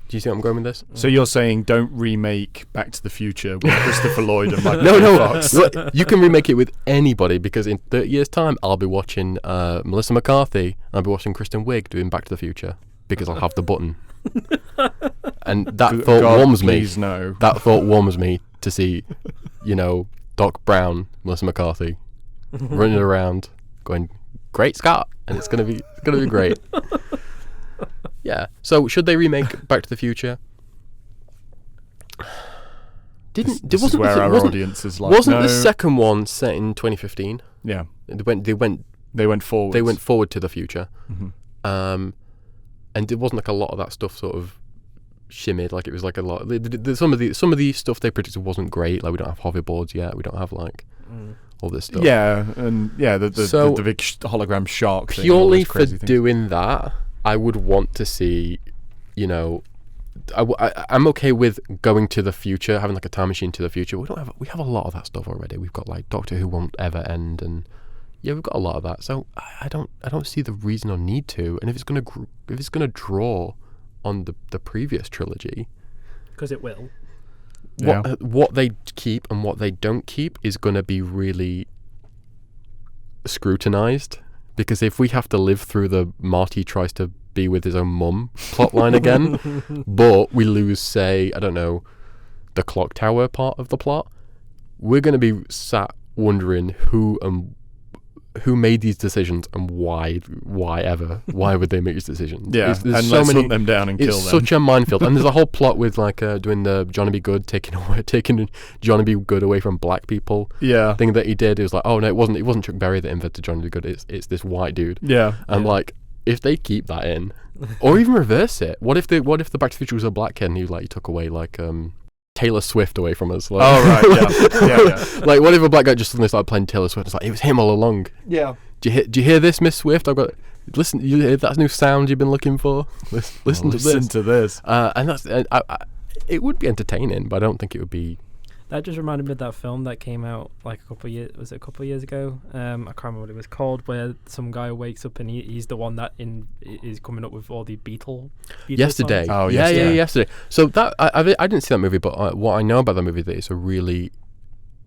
Speaker 1: Do you see where I'm going with this?
Speaker 2: So you're saying don't remake Back to the Future with Christopher Lloyd and Michael
Speaker 1: No.
Speaker 2: Fox?
Speaker 1: Look, you can remake it with anybody, because in 30 years' time, I'll be watching Melissa McCarthy, and I'll be watching Kristen Wiig doing Back to the Future, because I'll have the button. And that thought
Speaker 2: God,
Speaker 1: warms me.
Speaker 2: please no.
Speaker 1: That thought warms me to see, Doc Brown, Melissa McCarthy, running around, going, "Great Scott," and it's gonna be great. Yeah. So should they remake Back to the Future?
Speaker 2: This is where our audience is like,
Speaker 1: Wasn't
Speaker 2: no.
Speaker 1: the second one set in 2015?
Speaker 2: Yeah.
Speaker 1: They went
Speaker 2: forward.
Speaker 1: They went forward to the future.
Speaker 2: Mm-hmm.
Speaker 1: And it wasn't like a lot of that stuff sort of shimmied. Like it was like a lot. Some of the stuff they produced wasn't great. Like we don't have hoverboards yet. We don't have like all this stuff.
Speaker 2: Yeah, and the big hologram shark thing and all
Speaker 1: Purely
Speaker 2: those
Speaker 1: for
Speaker 2: crazy things.
Speaker 1: doing that, I would want to see, I'm okay with going to the future, having like a time machine to the future. We have a lot of that stuff already. We've got like Doctor Who won't ever end, and yeah, we've got a lot of that. So I don't see the reason or need to. And if it's gonna draw on the previous trilogy,
Speaker 3: because it will.
Speaker 1: What they keep and what they don't keep is going to be really scrutinized, because if we have to live through the Marty tries to be with his own mum plotline again, but we lose, say, I don't know, the clock tower part of the plot, we're going to be sat wondering who made these decisions and why would they make these decisions?
Speaker 2: Yeah,
Speaker 1: There's
Speaker 2: and
Speaker 1: so
Speaker 2: let's
Speaker 1: many,
Speaker 2: hunt them down and kill
Speaker 1: it's
Speaker 2: them.
Speaker 1: such a minefield. And there's a whole plot with like doing the Johnny B. Good taking Johnny B. Good away from black people.
Speaker 2: Yeah.
Speaker 1: Thing that he did. It was like, oh no, it wasn't Chuck Berry that invented Johnny B. Good. It's this white dude.
Speaker 2: Yeah.
Speaker 1: And like, if they keep that in, or even reverse it, what if the Back to the Future was a black kid and he took away like Taylor Swift away from us? Like,
Speaker 2: Oh right. Yeah.
Speaker 1: like, what if a black guy just suddenly started playing Taylor Swift? It's like, it was him all along.
Speaker 2: Yeah.
Speaker 1: Do you hear this, Miss Swift? Listen. You hear that new sound you've been looking for? Listen to this. And that's it would be entertaining, but I don't think it would be.
Speaker 3: That just reminded me of that film that came out like a couple of years ago? I can't remember what it was called, where some guy wakes up and he's the one that is coming up with all the Beatles
Speaker 1: Yesterday.
Speaker 3: songs.
Speaker 2: Oh,
Speaker 1: yeah,
Speaker 2: Yesterday.
Speaker 1: Yesterday. So that I didn't see that movie, but what I know about that movie, that it's a really,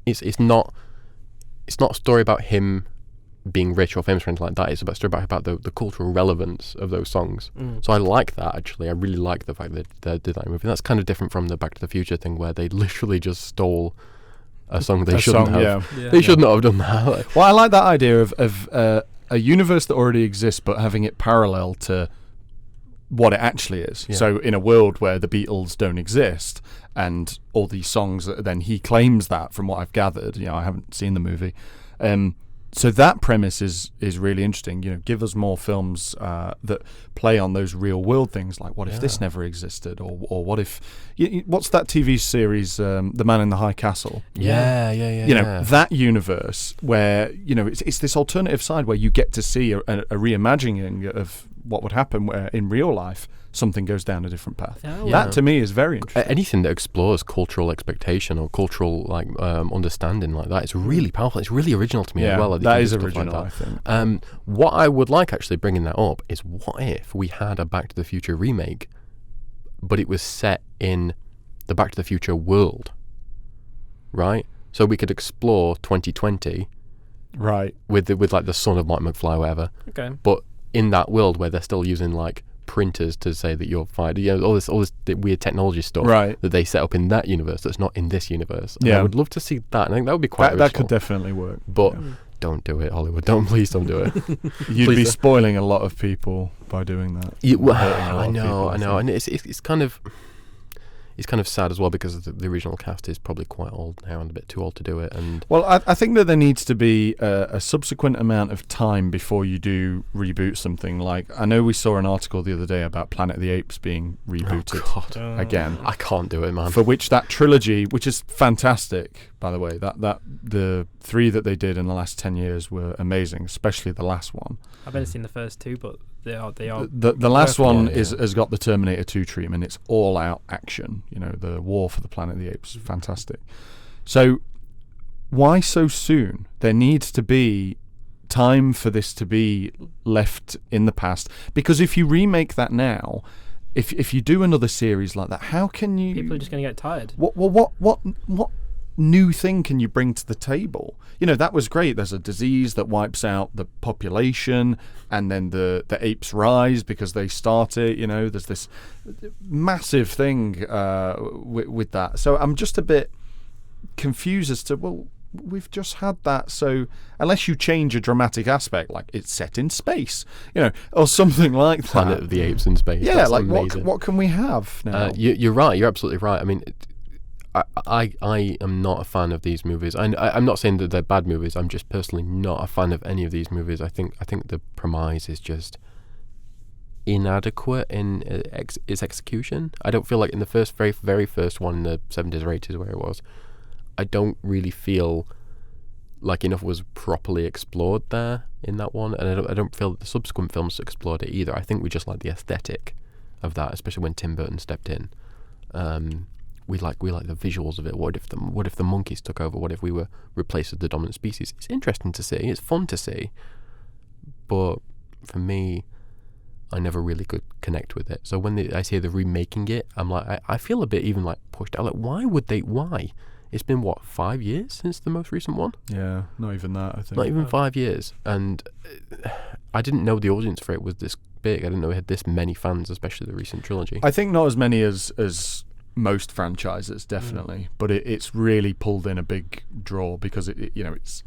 Speaker 1: it's not a story about him being rich or famous or anything like that. It's a story about the cultural relevance of those songs. So I like that, actually. I really like the fact that they did that movie. And that's kind of different from the Back to the Future thing, where they literally just stole a song they
Speaker 2: A
Speaker 1: shouldn't
Speaker 2: song,
Speaker 1: have.
Speaker 3: Yeah.
Speaker 1: They should not have done that. Like,
Speaker 2: Well, I like that idea of a universe that already exists, but having it parallel to what it actually is.
Speaker 1: Yeah.
Speaker 2: So in a world where the Beatles don't exist, and all these songs, then he claims that, from what I've gathered. I haven't seen the movie. So that premise is really interesting. Give us more films that play on those real world things, like what if this never existed, or what if what's that TV series, The Man in the High Castle?
Speaker 1: yeah.
Speaker 2: That universe where it's this alternative side where you get to see a reimagining of what would happen where in real life something goes down a different path.
Speaker 3: Oh,
Speaker 2: That to me is very interesting.
Speaker 1: Anything that explores cultural expectation or cultural understanding like that is really powerful. It's really original to me as well.
Speaker 2: That is
Speaker 1: stuff
Speaker 2: original,
Speaker 1: like
Speaker 2: I think.
Speaker 1: that. What I would like, actually bringing that up, is what if we had a Back to the Future remake, but it was set in the Back to the Future world, right? So we could explore 2020
Speaker 2: Right.
Speaker 1: with like the son of Mike McFly or whatever,
Speaker 3: Okay.
Speaker 1: but in that world where they're still using like printers to say that you're fired, all this weird technology stuff
Speaker 2: Right.
Speaker 1: that they set up in that universe that's not in this universe. And
Speaker 2: Yeah.
Speaker 1: I would love to see that. I think that would be quite
Speaker 2: That
Speaker 1: original.
Speaker 2: could definitely work.
Speaker 1: But don't do it, Hollywood. Please don't do it.
Speaker 2: You'd
Speaker 1: Please
Speaker 2: be
Speaker 1: don't.
Speaker 2: spoiling a lot of people by doing that. Hurting a lot
Speaker 1: I
Speaker 2: of
Speaker 1: know,
Speaker 2: people,
Speaker 1: and it's kind of sad as well, because the original cast is probably quite old now and a bit too old to do it. And
Speaker 2: Well, I think that there needs to be a subsequent amount of time before you do reboot something. Like, I know we saw an article the other day about Planet of the Apes being rebooted
Speaker 1: God,
Speaker 2: again,
Speaker 1: I can't do it, man.
Speaker 2: for which that trilogy, which is fantastic, by the way, that the 3 that they did in the last 10 years were amazing, especially the last one.
Speaker 3: I've only seen the first 2, but they are.
Speaker 2: The last one
Speaker 1: Yeah.
Speaker 2: has got the Terminator 2 treatment. It's all out action. The war for the Planet of the Apes is fantastic. So why so soon? There needs to be time for this to be left in the past, because if you remake that now, if you do another series like that, how can you?
Speaker 3: People are just going to get tired.
Speaker 2: What new thing can you bring to the table? That was great. There's a disease that wipes out the population, and then the apes rise because they start it. There's this massive thing with that. So I'm just a bit confused as to, well, we've just had that. So unless you change a dramatic aspect, like it's set in space, or something like that.
Speaker 1: Planet of the Apes in space.
Speaker 2: Yeah,
Speaker 1: That's
Speaker 2: like
Speaker 1: amazing.
Speaker 2: what can we have now?
Speaker 1: You're right. You're absolutely right. I mean, I am not a fan of these movies. I'm not saying that they're bad movies. I'm just personally not a fan of any of these movies. I think the premise is just inadequate in its execution. I don't feel like in the very first one, in the 70s or 80s, where it was, I don't really feel like enough was properly explored there in that one, and I don't feel that the subsequent films explored it either. I think we just like the aesthetic of that, especially when Tim Burton stepped in. We like the visuals of it. What if the monkeys took over? What if we were replaced with the dominant species? It's interesting to see. It's fun to see. But for me, I never really could connect with it. So when I see they're remaking it, I'm like, I feel a bit even like pushed out. Like, why would they? Why? It's been 5 years since the most recent one?
Speaker 2: Yeah, not even that, I think.
Speaker 1: Not even 5 years. And I didn't know the audience for it was this big. I didn't know it had this many fans, especially the recent trilogy.
Speaker 2: I think not as many as most franchises, definitely, but it's really pulled in a big draw because it's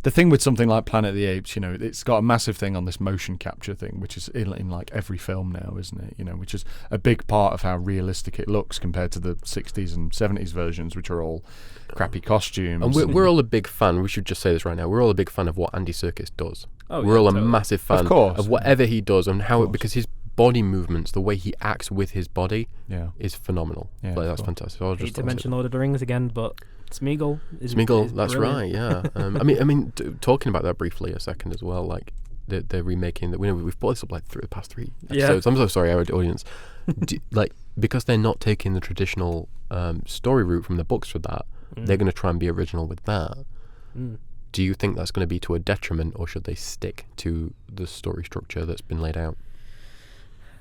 Speaker 2: the thing with something like Planet of the Apes. It's got a massive thing on this motion capture thing, which is in like every film now, isn't it? Which is a big part of how realistic it looks compared to the 60s and 70s versions, which are all crappy costumes.
Speaker 1: And we're all a big fan. We should just say this right now. We're all a big fan of what Andy Serkis does.
Speaker 3: Oh,
Speaker 1: we're
Speaker 3: yeah,
Speaker 1: all a
Speaker 3: totally.
Speaker 1: massive fan
Speaker 2: course.
Speaker 1: of whatever he does and how because his body movements, the way he acts with his body, is phenomenal.
Speaker 2: Yeah,
Speaker 1: Like, that's
Speaker 2: cool.
Speaker 1: fantastic. I
Speaker 3: Hate to mention Lord of the Rings again, but Smeagol is
Speaker 1: that's
Speaker 3: brilliant.
Speaker 1: right. Yeah. I mean, talking about that briefly a second as well. Like they're remaking that. We've brought this up like through the past 3 episodes. I'm so sorry, our audience. Because they're not taking the traditional story route from the books for that, they're going to try and be original with that. Do you think that's going to be to a detriment, or should they stick to the story structure that's been laid out?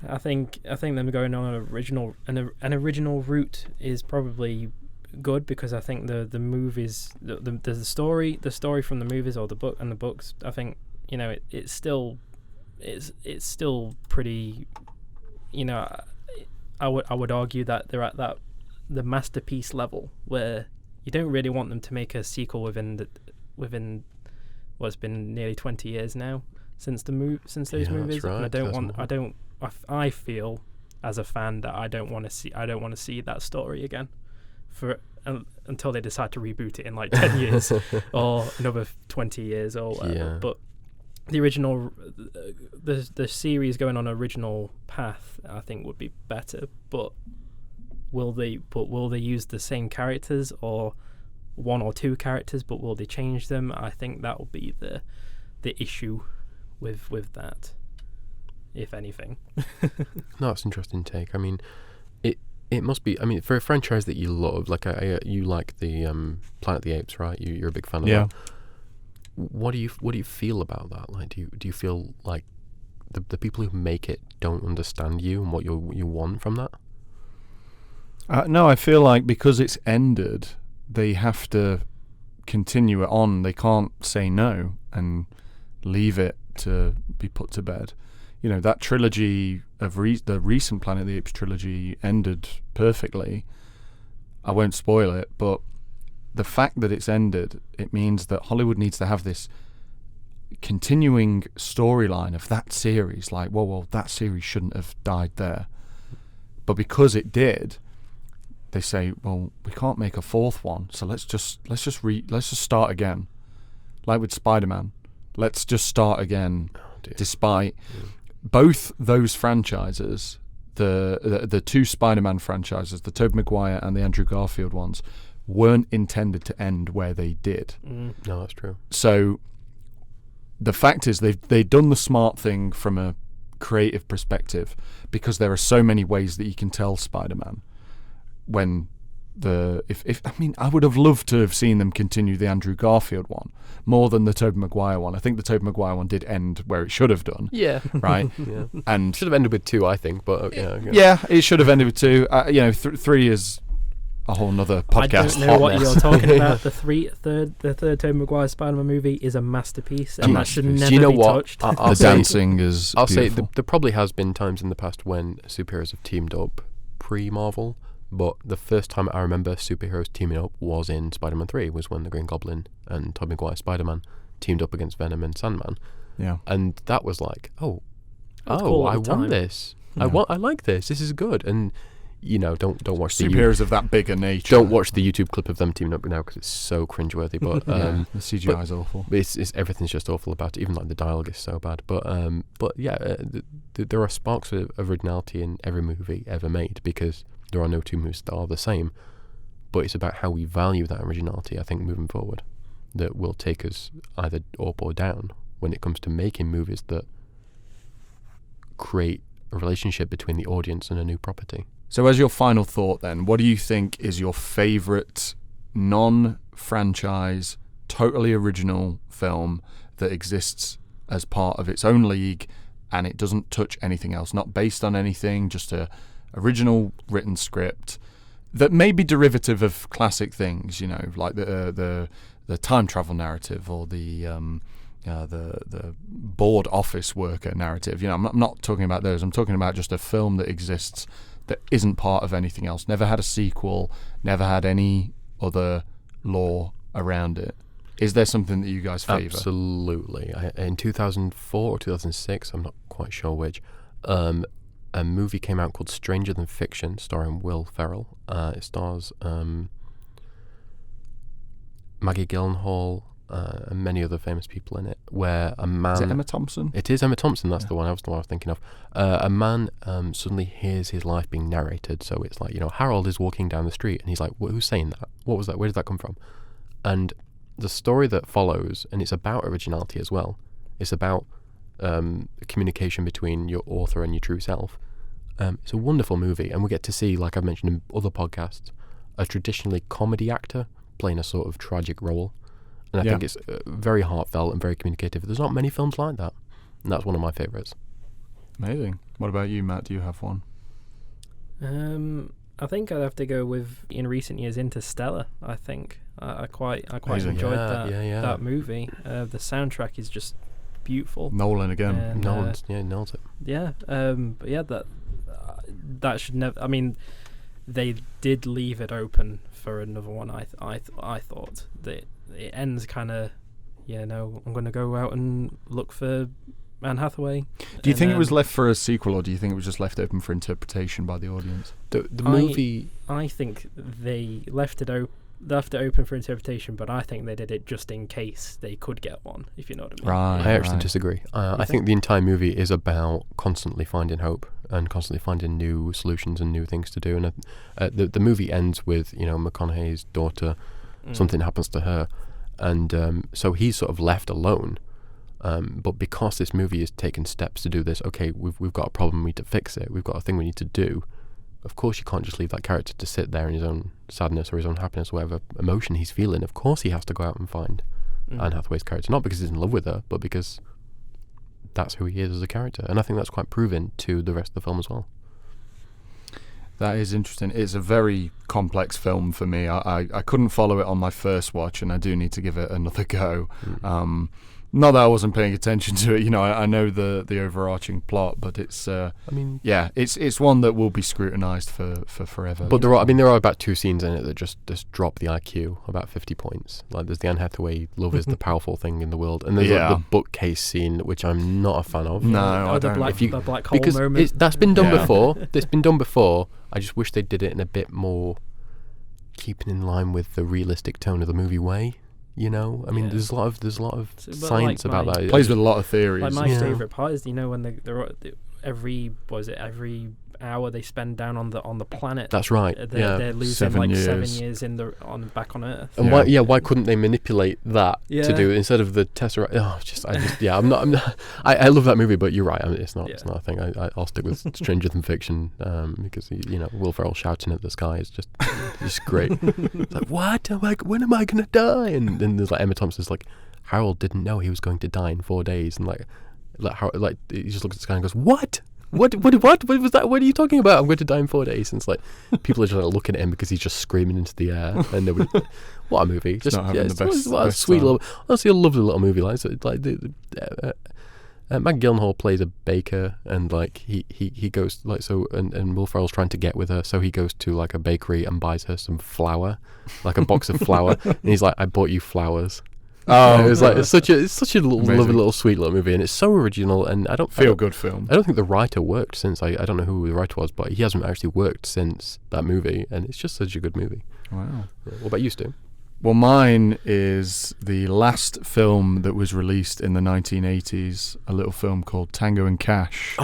Speaker 3: I think them going on an original route is probably good, because I think the movies, the story from the movies or the book and the books, I think it's still pretty. I would argue that they're at the masterpiece level where you don't really want them to make a sequel within what's been nearly 20 years now since those movies.
Speaker 1: Right.
Speaker 3: And I feel as a fan that I don't want to see that story again until they decide to reboot it in like 10 years or another 20 years or whatever.
Speaker 1: Yeah.
Speaker 3: But the original, the series going on original path, I think would be better. But will they use the same characters or one or two characters? But will they change them? I think that will be the issue with that, if anything.
Speaker 1: No, it's an interesting take. I mean, it must be. I mean, for a franchise that you love, like you like the Planet of the Apes, right? You're a big fan of that. What do you feel about that? Like, do you feel like the people who make it don't understand you and what you want from that?
Speaker 2: No, I feel like because it's ended, they have to continue it on. They can't say no and leave it to be put to bed. You know, that trilogy of the recent Planet of the Apes trilogy ended perfectly. I won't spoil it, but the fact that it's ended, it means that Hollywood needs to have this continuing storyline of that series. Like, well, that series shouldn't have died there, but because it did, they say, well, we can't make a fourth one, so let's just start again. Like with Spider-Man, let's just start again. Despite both those franchises, the two Spider-Man franchises, the Tobey Maguire and the Andrew Garfield ones, weren't intended to end where they did.
Speaker 1: No, that's true.
Speaker 2: So the fact is they've done the smart thing from a creative perspective, because there are so many ways that you can tell Spider-Man. When I would have loved to have seen them continue the Andrew Garfield one more than the Tobey Maguire one. I think the Tobey Maguire one did end where it should have done.
Speaker 1: Yeah.
Speaker 2: Right.
Speaker 1: Yeah.
Speaker 2: And
Speaker 1: should have ended with 2, I think. But
Speaker 2: yeah, it should have ended with 2. 3 is a whole nother podcast.
Speaker 3: I don't know what you're talking about. The third Tobey Maguire Spider-Man movie is a masterpiece, and that should never be touched.
Speaker 2: The dancing is
Speaker 1: I'll
Speaker 2: beautiful.
Speaker 1: say there probably has been times in the past when superheroes have teamed up pre-Marvel, but the first time I remember superheroes teaming up was in Spider-Man 3, was when the Green Goblin and Tobey Maguire Spider-Man teamed up against Venom and Sandman.
Speaker 2: Yeah.
Speaker 1: And that was like, cool
Speaker 3: I
Speaker 1: want this.
Speaker 2: Yeah.
Speaker 1: I like this. This is good. And don't watch
Speaker 2: superheroes of that bigger nature.
Speaker 1: Don't watch the YouTube clip of them teaming up now because it's so cringeworthy. But
Speaker 2: the CGI is awful.
Speaker 1: It's everything's just awful about it. Even like the dialogue is so bad. But there are sparks of originality in every movie ever made, because there are no two movies that are the same. But it's about how we value that originality, I think, moving forward, that will take us either up or down when it comes to making movies that create a relationship between the audience and a new property.
Speaker 2: So as your final thought then, what do you think is your favourite non-franchise, totally original film that exists as part of its own league and it doesn't touch anything else, not based on anything, just a original written script that may be derivative of classic things, like the time travel narrative or the bored office worker narrative. I'm not talking about those. I'm talking about just a film that exists that isn't part of anything else, never had a sequel, never had any other lore around it. Is there something that you guys favour?
Speaker 1: Absolutely. In 2004 or 2006, I'm not quite sure which, a movie came out called Stranger Than Fiction, starring Will Ferrell. It stars Maggie Gyllenhaal and many other famous people in it, where a man...
Speaker 2: Is it Emma Thompson?
Speaker 1: It is Emma Thompson, that's the one I was thinking of. A man suddenly hears his life being narrated, so it's like, Harold is walking down the street, and he's like, who's saying that? What was that? Where did that come from? And the story that follows, and it's about originality as well, it's about communication between your author and your true self. It's a wonderful movie, and we get to see, like I've mentioned in other podcasts, a traditionally comedy actor playing a sort of tragic role. And I think it's very heartfelt and very communicative. There's not many films like that, and that's one of my favourites.
Speaker 2: Amazing. What about you, Matt? Do you have one?
Speaker 3: I think I'd have to go with, in recent years, Interstellar. I think I quite enjoyed that movie. The soundtrack is just beautiful.
Speaker 2: Nolan again.
Speaker 3: And,
Speaker 1: nails it.
Speaker 3: Yeah, but yeah, that should never. I mean, they did leave it open for another one. I thought that it ends kind of, I'm going to go out and look for Anne Hathaway.
Speaker 2: Do you think it was left for a sequel, or do you think it was just left open for interpretation by the audience?
Speaker 1: The movie...
Speaker 3: I think they left it open for interpretation, but I think they did it just in case they could get one, if you know what I mean.
Speaker 2: Right.
Speaker 1: I actually disagree. I think the entire movie is about constantly finding hope and constantly finding new solutions and new things to do. And the movie ends with, McConaughey's daughter, something happens to her. And so he's sort of left alone. But because this movie is taking steps to do this, okay, we've got a problem, we need to fix it, we've got a thing we need to do. Of course you can't just leave that character to sit there in his own sadness or his own happiness, whatever emotion he's feeling. Of course he has to go out and find Anne Hathaway's character, not because he's in love with her, but because that's who he is as a character. And I think that's quite proven to the rest of the film as well.
Speaker 2: That is interesting. It's a very complex film for me. I couldn't follow it on my first watch, and I do need to give it another go. Not that I wasn't paying attention to it. I know the overarching plot, but it's it's one that will be scrutinised for forever.
Speaker 1: But there are about 2 scenes in it that just drop the IQ about 50 points. Like there's the Anne Hathaway love is the powerful thing in the world, and there's the bookcase scene, which I'm not a fan of.
Speaker 2: No, I don't.
Speaker 3: The black hole moment.
Speaker 1: That's been done before. It's been done before. I just wish they did it in a bit more keeping in line with the realistic tone of the movie way. There's a lot of science about that.
Speaker 2: It plays with a lot of theories.
Speaker 3: Like my favourite part is, when they're every hour they spend down on the planet.
Speaker 1: That's right.
Speaker 3: They're losing 7 years back on Earth.
Speaker 1: And why couldn't they manipulate that to do it instead of the Tesseract? I love that movie, but you're right. It's not a thing. I'll stick with Stranger Than Fiction because Will Ferrell shouting at the sky is just great. It's like, what? When am I gonna die? And then there's like Emma Thompson's like, Harold didn't know he was going to die in 4 days, and he just looks at the sky and goes, what? What was that? What are you talking about? I'm going to die in 4 days. And it's like people are just looking at him because he's just screaming into the air. And nobody, what a movie! Just what a sweet little, honestly, a lovely little movie. Matt Gyllenhaal plays a baker, and he goes and Will Ferrell's trying to get with her, so he goes to like a bakery and buys her some flour, like a box of flour, and he's like, I bought you flowers. It's such a lovely little sweet little movie, and it's so original. And I don't
Speaker 2: good film.
Speaker 1: I don't think the writer worked since I don't know who the writer was, but he hasn't actually worked since that movie, and it's just such a good movie.
Speaker 2: Wow.
Speaker 1: What about you, Stu?
Speaker 2: Well, mine is the last film that was released in the 1980s, a little film called Tango and Cash,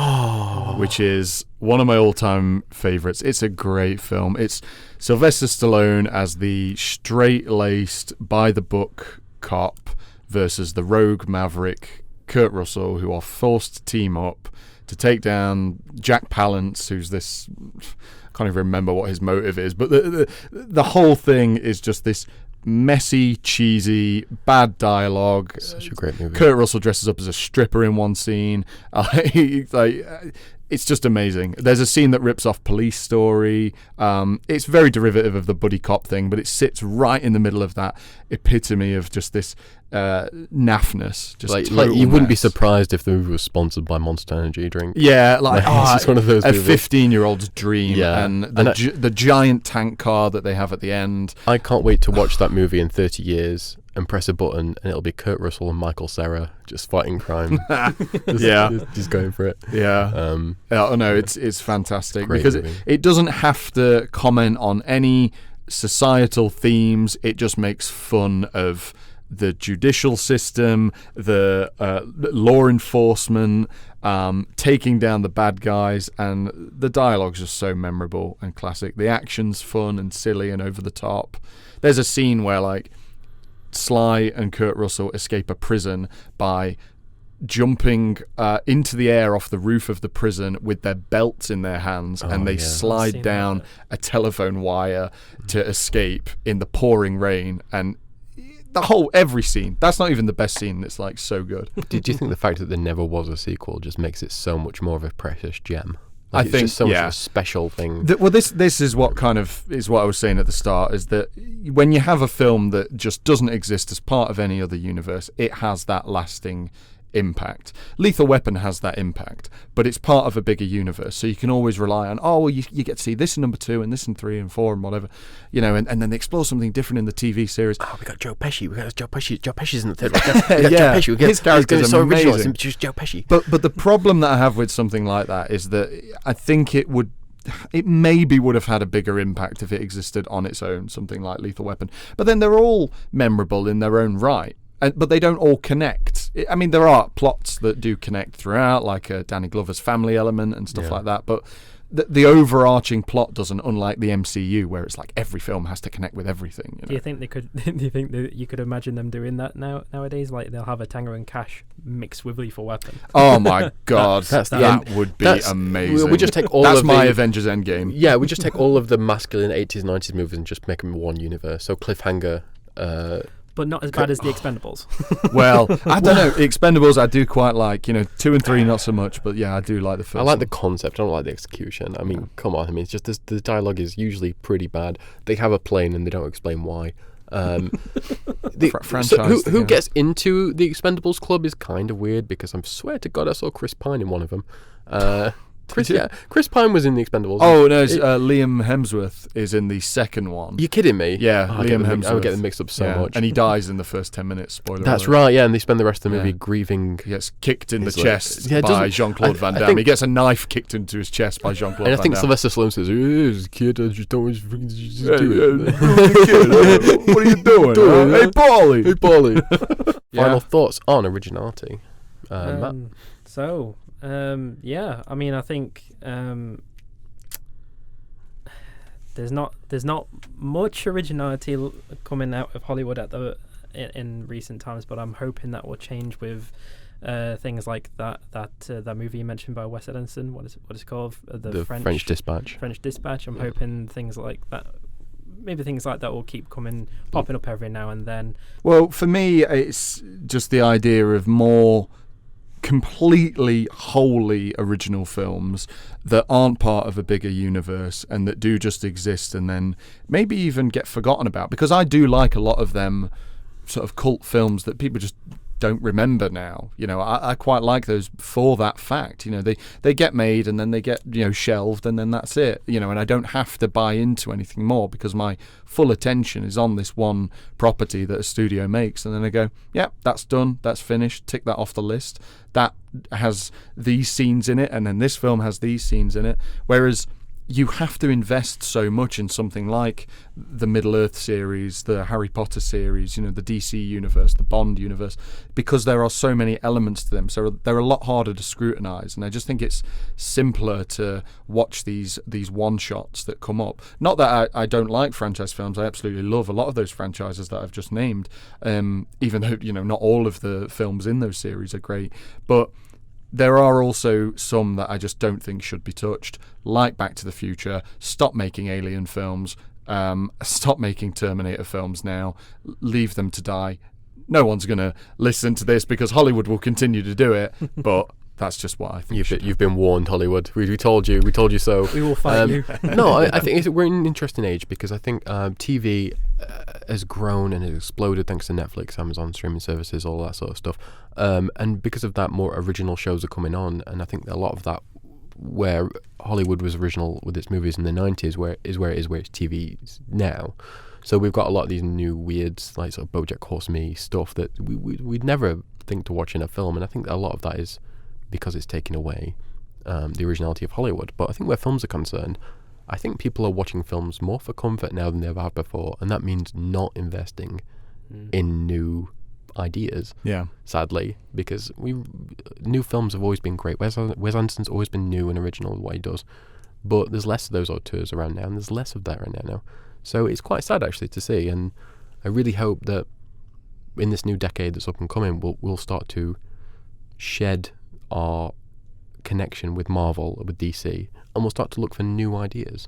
Speaker 2: which is one of my all-time favourites. It's a great film. It's Sylvester Stallone as the straight-laced, by-the-book cop versus the rogue maverick Kurt Russell, who are forced to team up to take down Jack Palance, who's this, I can't even remember what his motive is, but the whole thing is just this messy, cheesy, bad dialogue.
Speaker 1: Such a great movie.
Speaker 2: Kurt Russell dresses up as a stripper in one scene. It's just amazing. There's a scene that rips off Police Story. It's very derivative of the buddy cop thing, but it sits right in the middle of that epitome of just this naffness. Just
Speaker 1: you wouldn't be surprised if the movie was sponsored by Monster Energy drink.
Speaker 2: Yeah,
Speaker 1: it's just one of those
Speaker 2: a
Speaker 1: movies.
Speaker 2: 15-year-old's dream. Yeah. And the giant tank car that they have at the end.
Speaker 1: I can't wait to watch that movie in 30 years and press a button, and it'll be Kurt Russell and Michael Cera just fighting crime. just going for it.
Speaker 2: Yeah. It's fantastic because
Speaker 1: movie.
Speaker 2: it doesn't have to comment on any societal themes. It just makes fun of the judicial system, the law enforcement, taking down the bad guys, and the dialogue's just so memorable and classic. The action's fun and silly and over the top. There's a scene where Sly and Kurt Russell escape a prison by jumping into the air off the roof of the prison with their belts in their hands, and they slide down a telephone wire to escape in the pouring rain. And every scene, that's not even the best scene, it's so good.
Speaker 1: Did you think the fact that there never was a sequel just makes it so much more of a precious gem?
Speaker 2: I think
Speaker 1: it's just so much of a special thing.
Speaker 2: This is what is what I was saying at the start, is that when you have a film that just doesn't exist as part of any other universe, it has that lasting impact. Lethal Weapon has that impact, but it's part of a bigger universe, so you can always rely on, well, you get to see this in number 2 and this in 3 and 4 and whatever, and then they explore something different in the TV series.
Speaker 1: Oh, we got Joe Pesci. Joe Pesci's in the third one. We got
Speaker 2: Yeah,
Speaker 1: Joe Pesci.
Speaker 2: his character is
Speaker 1: so original.
Speaker 2: amazing.
Speaker 1: It's just Joe Pesci.
Speaker 2: But the problem that I have with something like that is that I think it maybe would have had a bigger impact if it existed on its own, something like Lethal Weapon. But then they're all memorable in their own right. But they don't all connect. I mean, there are plots that do connect throughout, like Danny Glover's family element and stuff like that. But the overarching plot doesn't, unlike the MCU, where it's like every film has to connect with everything.
Speaker 3: Do you think they could? Do you think that you could imagine them doing that nowadays? Like they'll have a Tango and Cash mixed with Lethal Weapon.
Speaker 2: Oh my God, that would be amazing.
Speaker 1: We just take all
Speaker 2: That's
Speaker 1: of
Speaker 2: my
Speaker 1: the
Speaker 2: Avengers Endgame.
Speaker 1: Yeah, we just take all of the masculine 80s, 90s movies and just make them one universe. So Cliffhanger.
Speaker 3: But not as bad as The Expendables.
Speaker 2: Well, I don't know. Expendables I do quite like. 2 and 3 not so much, but yeah, I do like the first
Speaker 1: I like
Speaker 2: one.
Speaker 1: the concept. I don't like the execution. I mean, come on. I mean, it's just the dialogue is usually pretty bad. They have a plane and they don't explain why.
Speaker 2: Franchise.
Speaker 1: Who gets into the Expendables club is kind of weird because I swear to God I saw Chris Pine in one of them. Chris Pine was in the Expendables.
Speaker 2: Oh no, Liam Hemsworth is in the second one.
Speaker 1: You kidding me?
Speaker 2: Yeah, Liam Hemsworth.
Speaker 1: I would get them mixed up so much.
Speaker 2: And he dies in the first 10 minutes. Spoiler
Speaker 1: That's
Speaker 2: alert.
Speaker 1: right. Yeah, and they spend the rest of the movie grieving.
Speaker 2: He gets kicked in the
Speaker 1: his
Speaker 2: chest
Speaker 1: leg.
Speaker 2: by Jean-Claude Van Damme. He gets a knife kicked into his chest by Jean-Claude Van Damme.
Speaker 1: And I think Sylvester Stallone says, kid, I just don't just do it.
Speaker 2: What are you doing? Hey, Paulie.
Speaker 1: Hey, Paulie. Final thoughts on Originality, Matt?
Speaker 3: I mean, I think there's not much originality coming out of Hollywood in recent times, but I'm hoping that will change with things like that movie you mentioned by Wes Anderson. What is it called? The
Speaker 1: French Dispatch.
Speaker 3: French Dispatch. I'm hoping things like that. Maybe things like that will keep popping up every now and then.
Speaker 2: Well, for me, it's just the idea of more completely, wholly original films that aren't part of a bigger universe and that do just exist and then maybe even get forgotten about. Because I do like a lot of them sort of cult films that people just don't remember now. I quite like those for that fact. They get made and then they get shelved and then that's it. And I don't have to buy into anything more because my full attention is on this one property that a studio makes, and then I go, yeah, that's done, that's finished, tick that off the list. That has these scenes in it, and then this film has these scenes in it. Whereas you have to invest so much in something like the Middle-earth series, the Harry Potter series, the DC universe, the Bond universe, because there are so many elements to them. So they're a lot harder to scrutinise, and I just think it's simpler to watch these one-shots that come up. Not that I don't like franchise films. I absolutely love a lot of those franchises that I've just named, even though, not all of the films in those series are great. But there are also some that I just don't think should be touched, like Back to the Future. Stop making Alien films. Stop making Terminator films now. Leave them to die. No one's going to listen to this because Hollywood will continue to do it, but that's just what I think.
Speaker 1: You've been warned, Hollywood. We told you. We told you so.
Speaker 3: We will fight you.
Speaker 1: No, I think we're in an interesting age because I think TV has grown and has exploded thanks to Netflix, Amazon streaming services, all that sort of stuff. And because of that, more original shows are coming on. And I think a lot of that, where Hollywood was original with its movies in the 90s, where it's TV now. So we've got a lot of these new weirds, like sort of BoJack Horseman stuff that we'd never think to watch in a film. And I think a lot of that is because it's taken away the originality of Hollywood. But I think where films are concerned, I think people are watching films more for comfort now than they ever have before, and that means not investing in new ideas. Yeah, sadly, because new films have always been great. Wes Anderson's always been new and original in what he does, but there's less of those auteurs around now, and there's less of that right now. So it's quite sad actually to see, and I really hope that in this new decade that's up and coming, we'll start to shed our connection with Marvel, with DC, and we'll start to look for new ideas.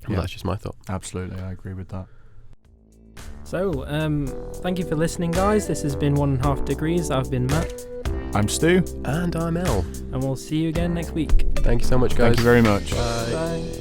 Speaker 1: And that's just my thought.
Speaker 2: Absolutely, I agree with that.
Speaker 3: So, thank you for listening, guys. This has been 1.5 Degrees. I've been Matt.
Speaker 2: I'm Stu.
Speaker 1: And I'm El.
Speaker 3: And we'll see you again next week.
Speaker 1: Thank you so much, guys.
Speaker 2: Thank you very much.
Speaker 1: Bye.
Speaker 3: Bye.